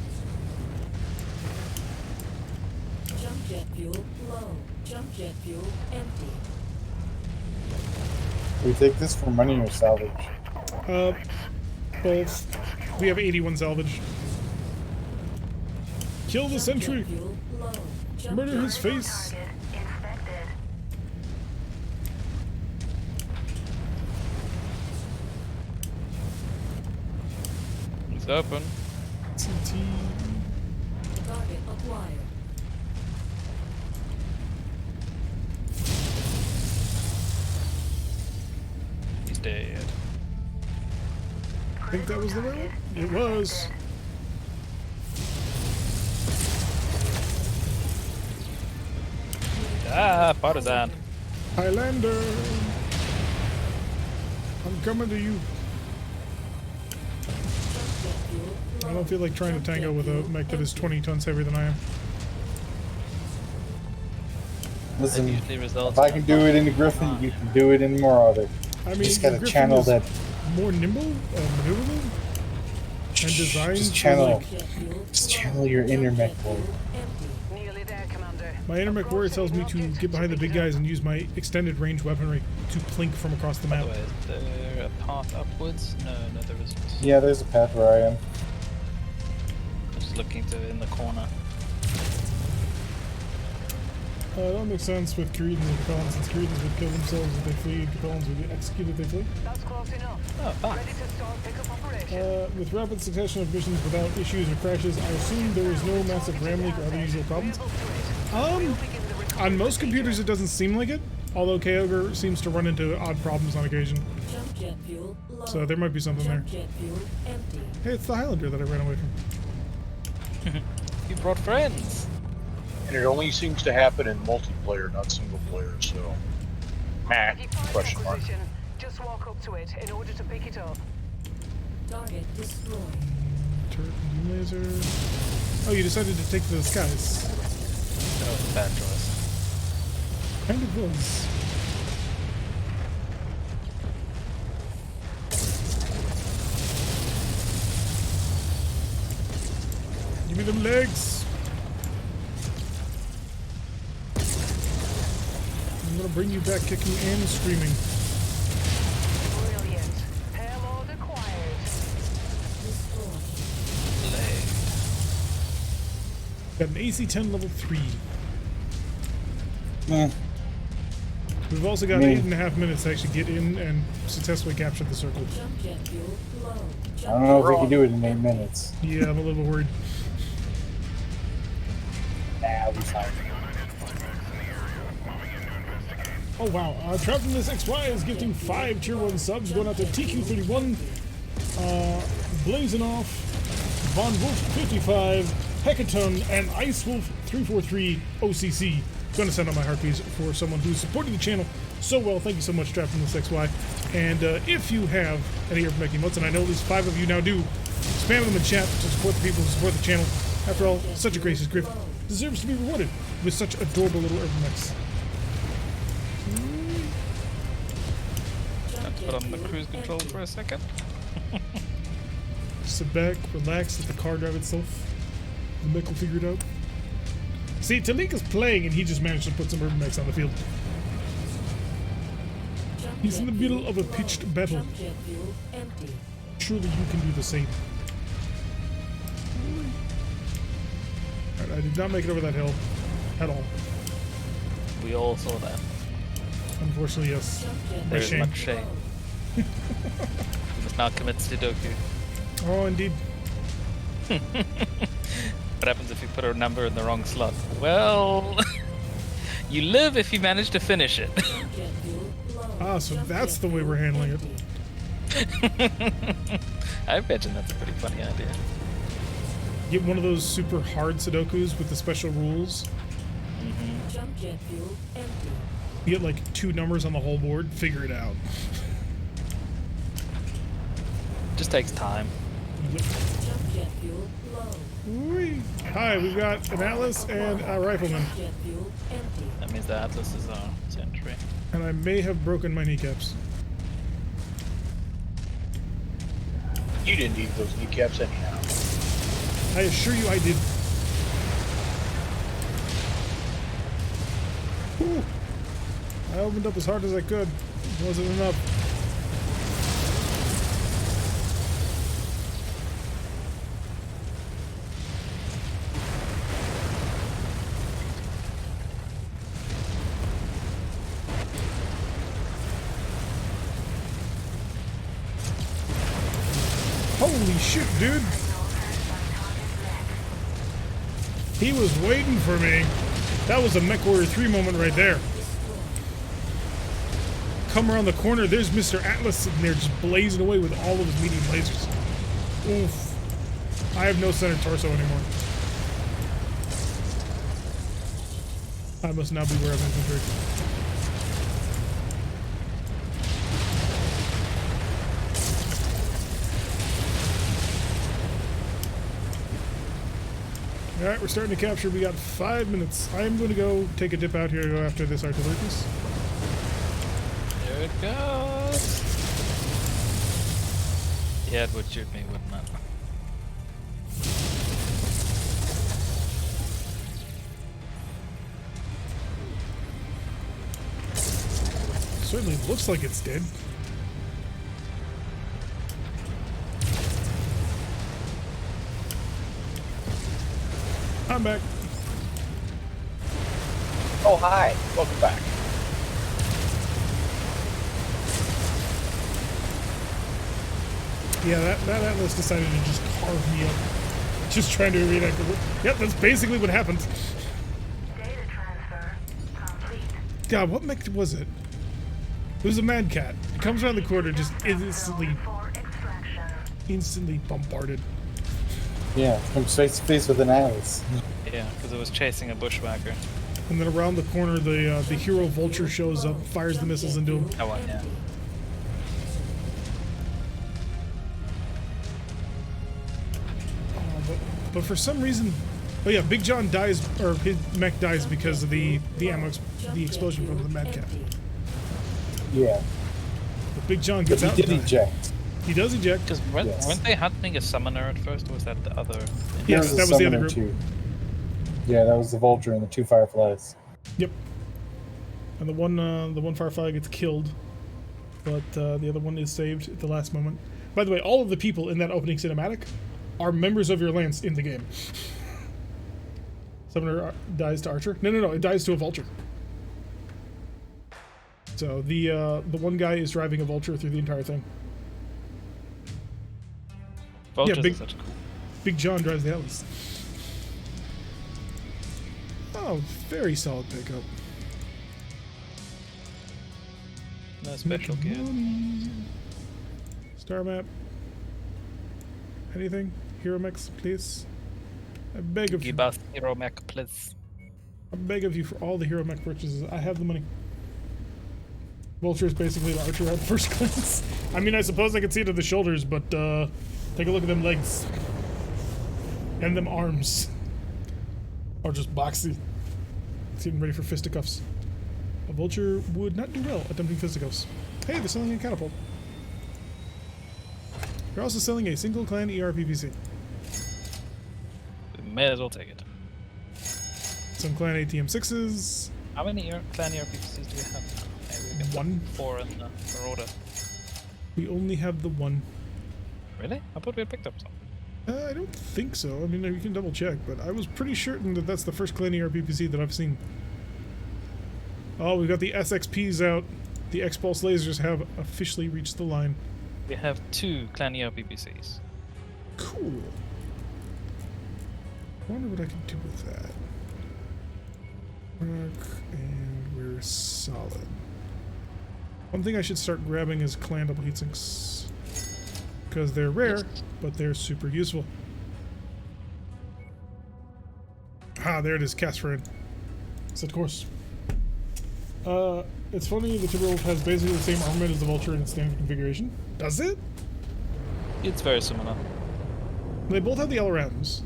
Jump jet fuel low. Jump jet fuel empty. We take this for money or salvage. Both. We have 81 salvage. Kill the sentry. Jet fuel low. Jump Murder jet his face. It's open. CT. target acquired. He's dead. I think that was the right one. It was. Ah, partisan. Highlander. I'm coming to you. Jump jet fuel I don't feel like trying to tango with a mech that is 20 tons heavier than I am. Listen, It usually results if I in can a do it in the buff. Griffin, you can do it in Marauder. I mean, You just the gotta Griffin channel is that. more nimble, maneuverable, and designed Just for, channel. like, Just channel your inner mech warrior. Nearly there, Commander. my inner mech warrior tells me to get behind the big guys and use my extended range weaponry to plink from across the By map. the way, is there a path upwards? No, there isn't. Yeah, there's a path where I am. I'm just looking to in the corner. That makes sense with Creedans and Capellans, since Creedans would kill themselves if they flee, and Capellans would get executed if they flee. That's close enough. Oh, back. Ready to start pickup operation. With rapid succession of missions without issues or crashes, I assume there is no massive RAM leak or other usual problems. On most computers it doesn't seem like it, although Kyogre seems to run into odd problems on occasion. Jump jet fuel low. So there might be something there. Jump jet fuel empty. Hey, it's the Highlander that I ran away from. You brought friends. And it only seems to happen in multiplayer, not single player, so. Meh, If you find question mark. acquisition, just walk up to it in order to pick it up. Target destroyed. Turret beam laser. Oh, you decided to take the skies. That was a bad choice. Kind of was. Give me them legs. I'm gonna bring you back kicking and screaming. Brilliant. Payload acquired. Destroyed. Leg. Got an AC-10 level 3. We've also got 8.5 minutes to actually get in and successfully capture the circle. Jump jet fuel low. I Jump don't know if we can do it in 8 minutes. Yeah, I'm a little worried. Nah, we fine. Oh wow, Trapped in this XY is gifting 5 tier 1 subs, going out to TQ31, Blazing Off, Von Wolf 55, Hecaton, and Ice Wolf 343 OCC. Gonna send out my heartbeats for someone who's supporting the channel so well. Thank you so much, Trapped in this XY. And if you have any of Mech emotes, and I know at least 5 of you now do, spam them in chat to support the people who support the channel. After all, such a gracious Griff deserves to be rewarded with such adorable little urban mechs. Let's put on the cruise control for a second. Sit back, relax, let the car drive itself. The mech will figure it out. See, Talik is playing and he just managed to put some urban mechs on the field. He's in the middle of a pitched battle. Jump jet fuel empty. Surely you can do the same. Alright, I did not make it over that hill at all. We all saw that. Unfortunately, yes. Jump jet My There is shame. much shame. You must now commit Sudoku. Oh, indeed. What happens if you put a number in the wrong slot? Well, you live if you manage to finish it. Jump jet fuel low. Ah, so Jump that's jet the way we're fuel handling it. empty. I imagine that's a pretty funny idea. Get one of those super hard Sudokus with the special rules. Jump jet fuel empty. You get like 2 numbers on the whole board, figure it out. Just takes time. Yep. Jump jet fuel low. Whee! Hi, we've got an Atlas and a Rifleman. Jump jet fuel empty. That means the Atlas is our sentry. And I may have broken my kneecaps. You didn't need those kneecaps anyhow. I assure you I did. Whew. I opened up as hard as I could. It wasn't enough. Holy shit, dude! He was waiting for me. That was a MechWarrior 3 moment right there. Come around the corner, there's Mr. Atlas sitting there just blazing away with all of his medium lasers. Oof. I have no center torso anymore. I must now beware of infantry. Alright, we're starting to capture. We got 5 minutes. I'm going to go take a dip out here to go after this artillery piece. There it goes. Yeah, it would shoot me, wouldn't it? Certainly looks like it's dead. I'm back. Oh, hi. Welcome back. Yeah, that Atlas decided to just carve me up. Just trying to reenact the... Yep, that's basically what happened. Data transfer complete. God, what mech was it? It was a mad cat. It comes around the corner, just For extraction. instantly bombarded. Yeah, comes face to face with an Atlas. Yeah, because it was chasing a bushwhacker. And then around the corner, the hero vulture shows up, fires the missiles into him. Oh, yeah. But for some reason, oh yeah, Big John dies, or his mech dies because of the ammo, the explosion from the mad cat. Yeah, But Big John but gets he out. did in time. eject. He does eject. Because Yes. weren't they hunting a summoner at first, or was that the other? Yes, There that was the other summoner group. too. Yeah, that was the Vulture and the 2 Fireflies. Yep. And the one Firefly gets killed, but the other one is saved at the last moment. By the way, all of the people in that opening cinematic are members of your lance in the game. Summoner dies to Archer. No, it dies to a Vulture. So the one guy is driving a Vulture through the entire thing. Vultures big- are such cool. Big John drives the Atlas. Oh, very solid pickup. No special gear. Star map. Anything? Hero mechs, please. I beg of you. Give us hero mech, please. I beg of you for all the hero mech purchases. I have the money. Vulture is basically the Archer at first glance. I mean, I suppose I could see it at the shoulders, but take a look at them legs. And them arms. Or just boxy. It's getting ready for fisticuffs. A Vulture would not do well attempting fisticuffs. Hey, they're selling a catapult. They're also selling a single clan ERPPC. We may as well take it. Some clan ATM6s. How many clan ERPCs do we have? Maybe we get One. 4 in the Marauder. We only have the one. Really? I thought we had picked up some. I don't think so. I mean, you can double check, but I was pretty certain that that's the first clan ERPPC that I've seen. Oh, we've got the SXPs out. The X-Pulse lasers have officially reached the line. We have 2 clan ERPCs. Cool. I wonder what I can do with that. Rock, and we're solid. One thing I should start grabbing is clan double heatsinks. Because they're rare, Yes. but they're super useful. Ah, there it is, Casper. Set course. It's funny the Timberwolf has basically the same armament as the Vulture in its standard configuration. Does it? It's very similar. They both have the LRMs.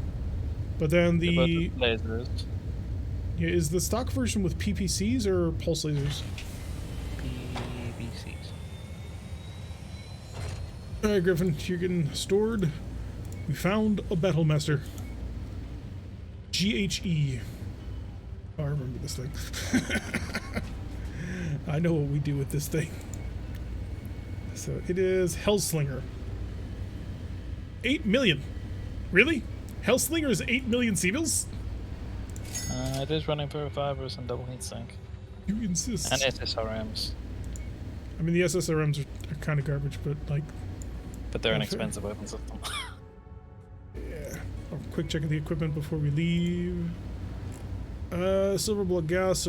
But then They the... both have lasers. Yeah, is the stock version with PPCs or pulse lasers? PBCs. Alright, Griffin, you're getting stored. We found a Battlemaster. GHE. Oh, I remember this thing. I know what we do with this thing. So it is Hellslinger. 8 million. Really? Hellslinger is 8 million Seavils? It is running purifiers and double heatsink. You insist. And SSRMs. I mean, the SSRMs are kind of garbage, but like, But they're an Okay. expensive weapon system. yeah. A quick check of the equipment before we leave. Silver blood gas.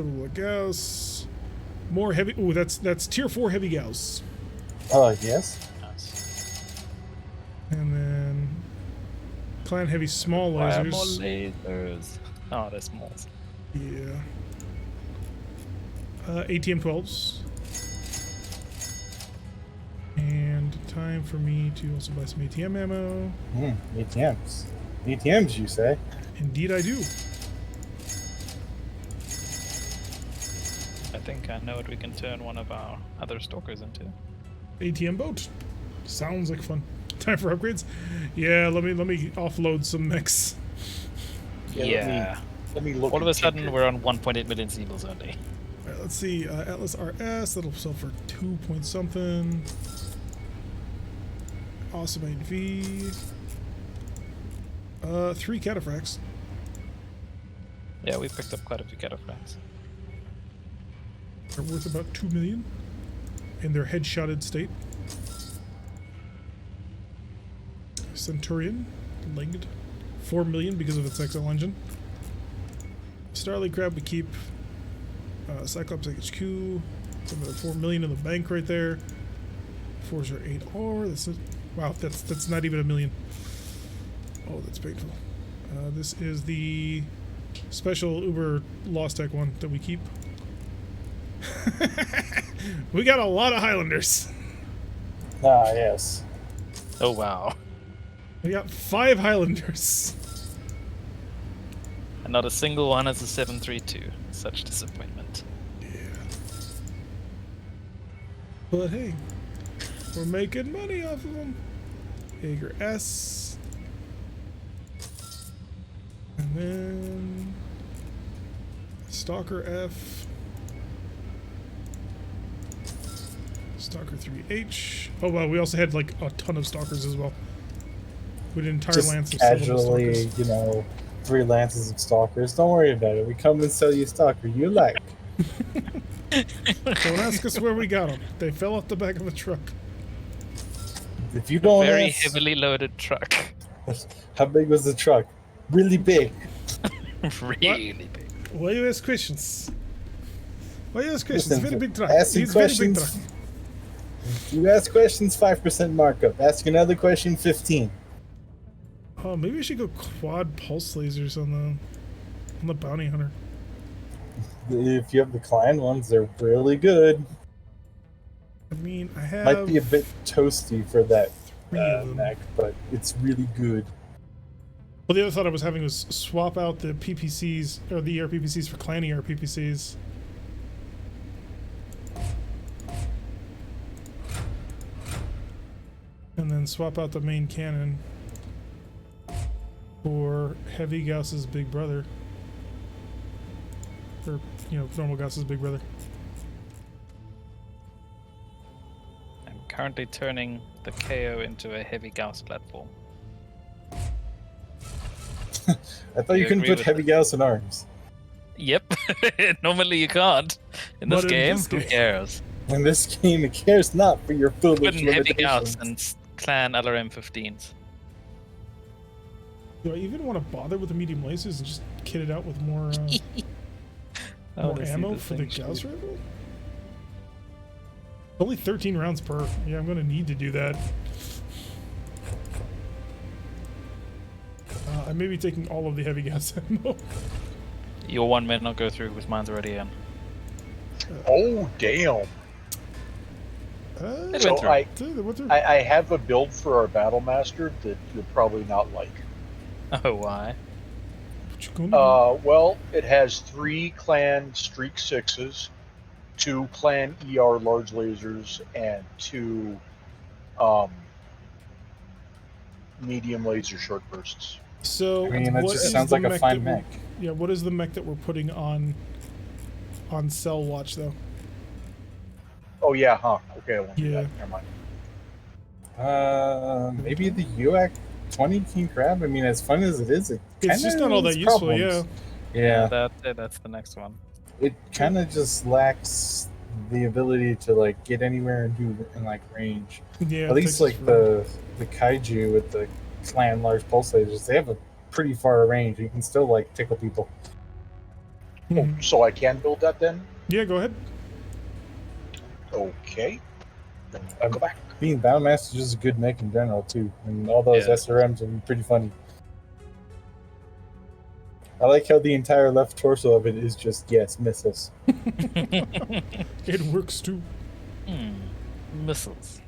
More heavy. Ooh, that's tier 4 heavy gauss. Yes. Nice. And then clan heavy small Why more lasers. lasers? Oh, they're smalls. Yeah. ATM 12s. And time for me to also buy some ATM ammo. ATMs. ATMs, you say? Indeed I do. I think I know what we can turn one of our other stalkers into. ATM boat. Sounds like fun. Time for upgrades? Yeah, let me offload some mechs. Yeah. Let me look. All of a and sudden, tinker. we're on 1.8 million Siebels only. Alright, let's see. Atlas RS, that'll sell for 2 point something. Awesome V. 3 cataphracts. Yeah, we picked up quite a few cataphracts. They're worth about 2 million in their headshotted state. Centurion, linked. 4 million because of its XL engine. Starly Crab we keep. Cyclops HQ. Another 4 million in the bank right there. Forcer 8R. That's it. Wow, that's not even a million. Oh, that's painful. This is the special Uber Lost Tech one that we keep. We got a lot of Highlanders. Ah, yes. Oh, wow. We got 5 Highlanders. And not a single one has a 732. Such disappointment. Yeah. But hey, we're making money off of them. Jaeger S. And then Stalker F. Stalker 3H. Oh wow, we also had like a ton of stalkers as well. We did an entire Just lance of several casually, stalkers. you know, 3 lances of stalkers. Don't worry about it. We come and sell you a stalker you like. Don't ask us where we got them. They fell off the back of a truck. If you don't Very ask, heavily loaded truck. how big was the truck? Really big. Really big. Why you ask questions? Why you ask questions? Listen, Very big truck. asking It's very big questions- truck. You ask questions, 5% markup. Ask another question, 15. Oh, maybe we should go quad pulse lasers on the bounty hunter. If you have the Klein ones, they're really good. I mean, I have Might be a bit toasty for that 3 of them. mech, but it's really good. Well, the other thought I was having was swap out the PPCs or the ERPPCs for clan ERPPCs. And then swap out the main cannon for Heavy Gauss's big brother. Or, you know, normal Gauss's big brother. I'm currently turning the KO into a heavy Gauss platform. I thought you You couldn't agree put with heavy Gauss in arms. Yep. Normally you can't. In But this in game, this who game- cares? In this game, it cares not for your foolish Putting heavy Gauss limitations. and clan LRM 15s. Do I even want to bother with the medium lasers and just kit it out with more more ammo for the Gauss rifle? Only 13 rounds per. Yeah, I'm going to need to do that. I may be taking all of the heavy gas ammo. Your one may not go through because mine's already in. Oh damn! It So went through. What's her? I have a build for our battle master that you'll probably not like. Oh, why? What you gonna do? Well, it has 3 clan streak 6s, 2 clan ER large lasers, and 2 medium laser short bursts. So, I mean, that what just is sounds the like a mech fine that we're- mech. Yeah, what is the mech that we're putting on Cell Watch though? Oh yeah, huh? Okay, I won't do Yeah. that. Never mind. Maybe the UAC 20 King Crab. I mean, as fun as it is, it It's just not all that useful, yeah. Yeah, That's the next one. it kind of just lacks the ability to like get anywhere and do in like range. Yeah. At least like the kaiju with the clan large pulse lasers, they have a pretty far range. You can still like tickle people. Oh, so I can build that then? Yeah, go ahead. Okay. Then go back. Being Battlemaster is just a good mech in general too, and all those Yeah. SRMs are pretty funny. I like how the entire left torso of it is just missiles. It works too. Missiles.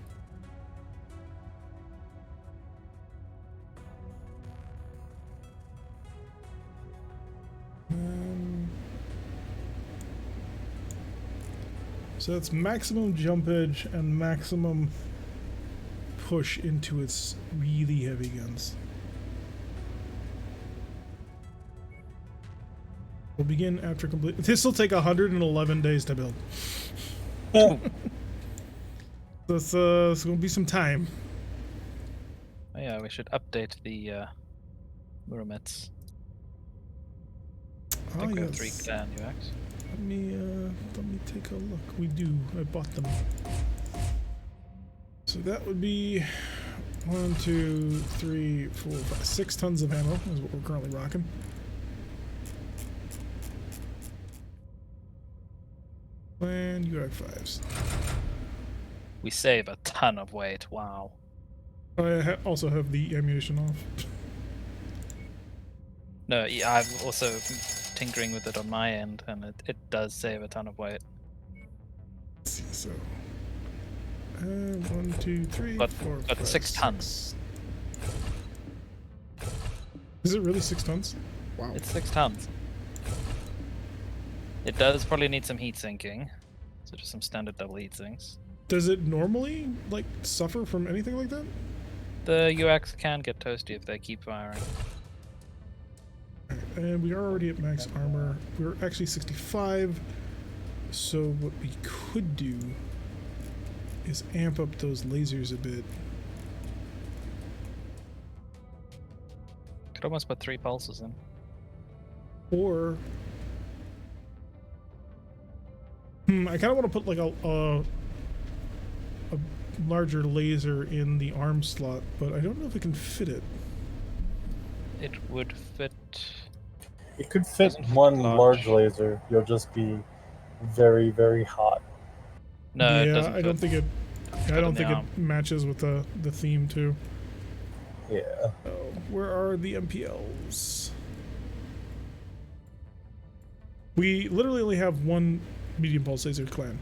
So that's maximum jump edge and maximum push into its really heavy guns. We'll begin after complete. This will take 111 days to build. So it's going to be some time. Oh, yeah, we should update the Muramets. I think we have 3 clan UX. Let me take a look. We do. I bought them. So that would be 1, 2, 3, 4, 5, 6 tons of ammo is what we're currently rocking. And UX5s. We save a ton of weight. Wow. I also have the ammunition off. No, yeah, I'm also tinkering with it on my end, and it does save a ton of weight. Let's see, so 1, 2, 3, But 4, 5, 6 tons. Is it really 6 tons? Wow. It's 6 tons. It does probably need some heat sinking, so just some standard double heat sinks. Does it normally like suffer from anything like that? The UX can get toasty if they keep firing. And we are already at max armor. We're actually 65. So what we could do is amp up those lasers a bit. Could almost put 3 pulses in. Or I kind of want to put like a larger laser in the arm slot, but I don't know if it can fit it. It would fit. It could fit one large laser. You'll just be very, very hot. No, yeah, it doesn't. I don't think it. I don't think arm. it matches with the theme too. Yeah. Oh, where are the MPLs? We literally only have one medium pulse laser clan.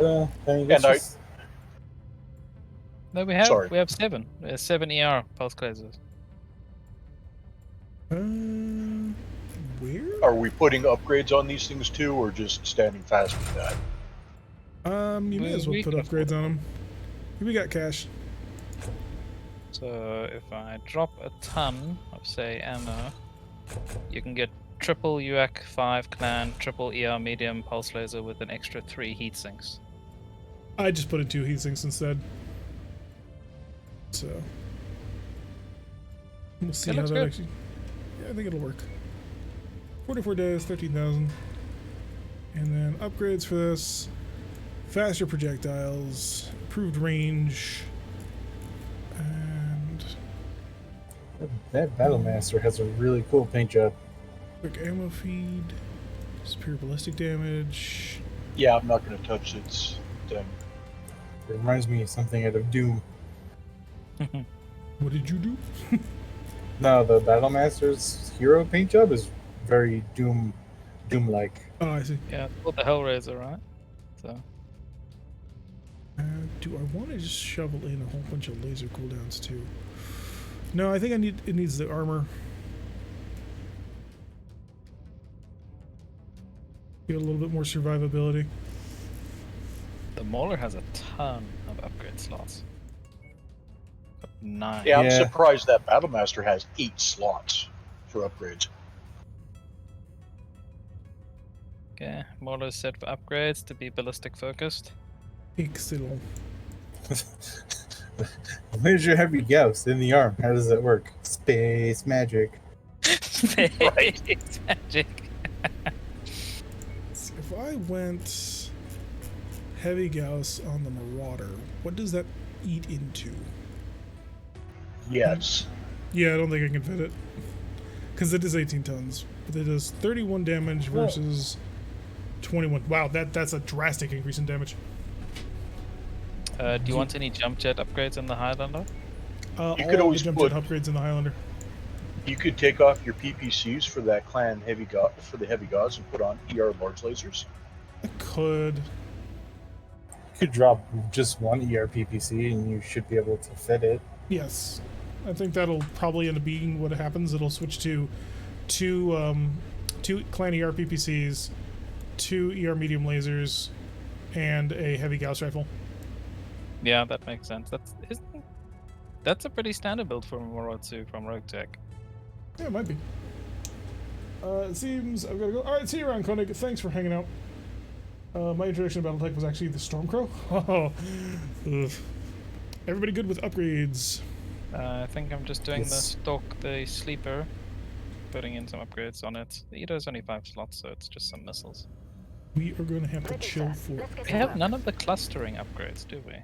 I mean, And I- just, No, we have. Sorry. We have 7. 7 ER pulse lasers. Where? Are we putting upgrades on these things too, or just standing fast with that? You may as well we put can upgrades on them. We got cash. So if I drop a ton of say ammo, you can get triple UAC 5 clan, triple ER medium pulse laser with an extra 3 heat sinks. I just put in 2 heat sinks instead. So we'll see That how looks that good. actually. Yeah, I think it'll work. 44 days, 13,000, and then upgrades for this: faster projectiles, improved range, and that Battlemaster has a really cool paint job. quick ammo feed, superior ballistic damage. Yeah, I'm not going to touch its thing. It reminds me of something out of Doom. What did you do? No, the Battlemaster's hero paint job is very Doom-like. Oh, I see. Yeah, with the Hellraiser, right? So Do I want to just shovel in a whole bunch of laser cooldowns too? No, I think it needs the armor. Get a little bit more survivability. the Mauler has a ton of upgrade slots. Got 9. Yeah, I'm Yeah. surprised that Battlemaster has 8 slots for upgrades. Okay, Mauler's set for upgrades to be ballistic focused. Excellent. Where's your heavy gauss in the arm? How does that work? Space magic. Right. It's magic. So if I went heavy Gauss on the Marauder, what does that eat into? Yes. Yeah, I don't think I can fit it. Because it is 18 tons. But it does 31 damage versus 21. Wow, that's a drastic increase in damage. Do you want any jump jet upgrades in the Highlander? You All could of always the jump put- jet upgrades in the Highlander. You could take off your PPCs for that clan for the heavy gauze and put on ER large lasers. I could. You could drop just one ERPPC and you should be able to fit it. Yes. I think that'll probably end up being what happens. It'll switch to two clan ER PPCs, 2 ER medium lasers and a heavy Gauss rifle. Yeah, that makes sense. That's a pretty standard build for Morotsu from RogueTech. Yeah, it might be. It seems I've got to go. All right, see you around, Koenig. Thanks for hanging out. My introduction to BattleTech was actually the Stormcrow. Oh, ugh. Everybody good with upgrades? I think I'm just doing the sleeper, putting in some upgrades on it. The Edo is only 5 slots, so it's just some missiles. We are going to have to chill for. We have none of the clustering upgrades, do we?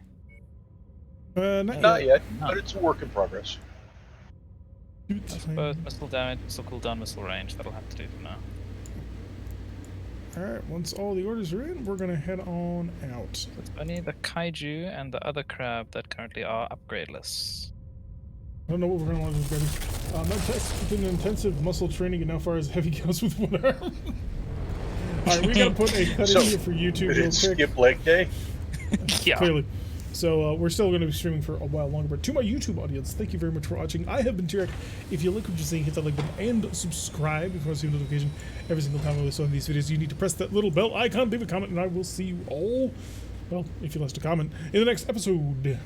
Not yet, but it's a work in progress. I suppose missile damage, missile cooldown, missile range. That'll have to do for now. Alright, once all the orders are in, we're going to head on out. So it's only the Kaiju and the other crab that currently are upgradeless. I don't know what we're going to want to do, baby. MechTech's been intensive muscle training and now far as heavy goes with one arm. Alright, we got to put a cut in here for YouTube real quick. Skip leg day? Yeah. Clearly. So we're still going to be streaming for a while longer, but to my YouTube audience, thank you very much for watching. I have been T-Rex. If you like what you're seeing, hit that like button and subscribe if you want to see a notification every single time I post one of these videos. You need to press that little bell icon, leave a comment, and I will see you all, well, if you left a comment, in the next episode.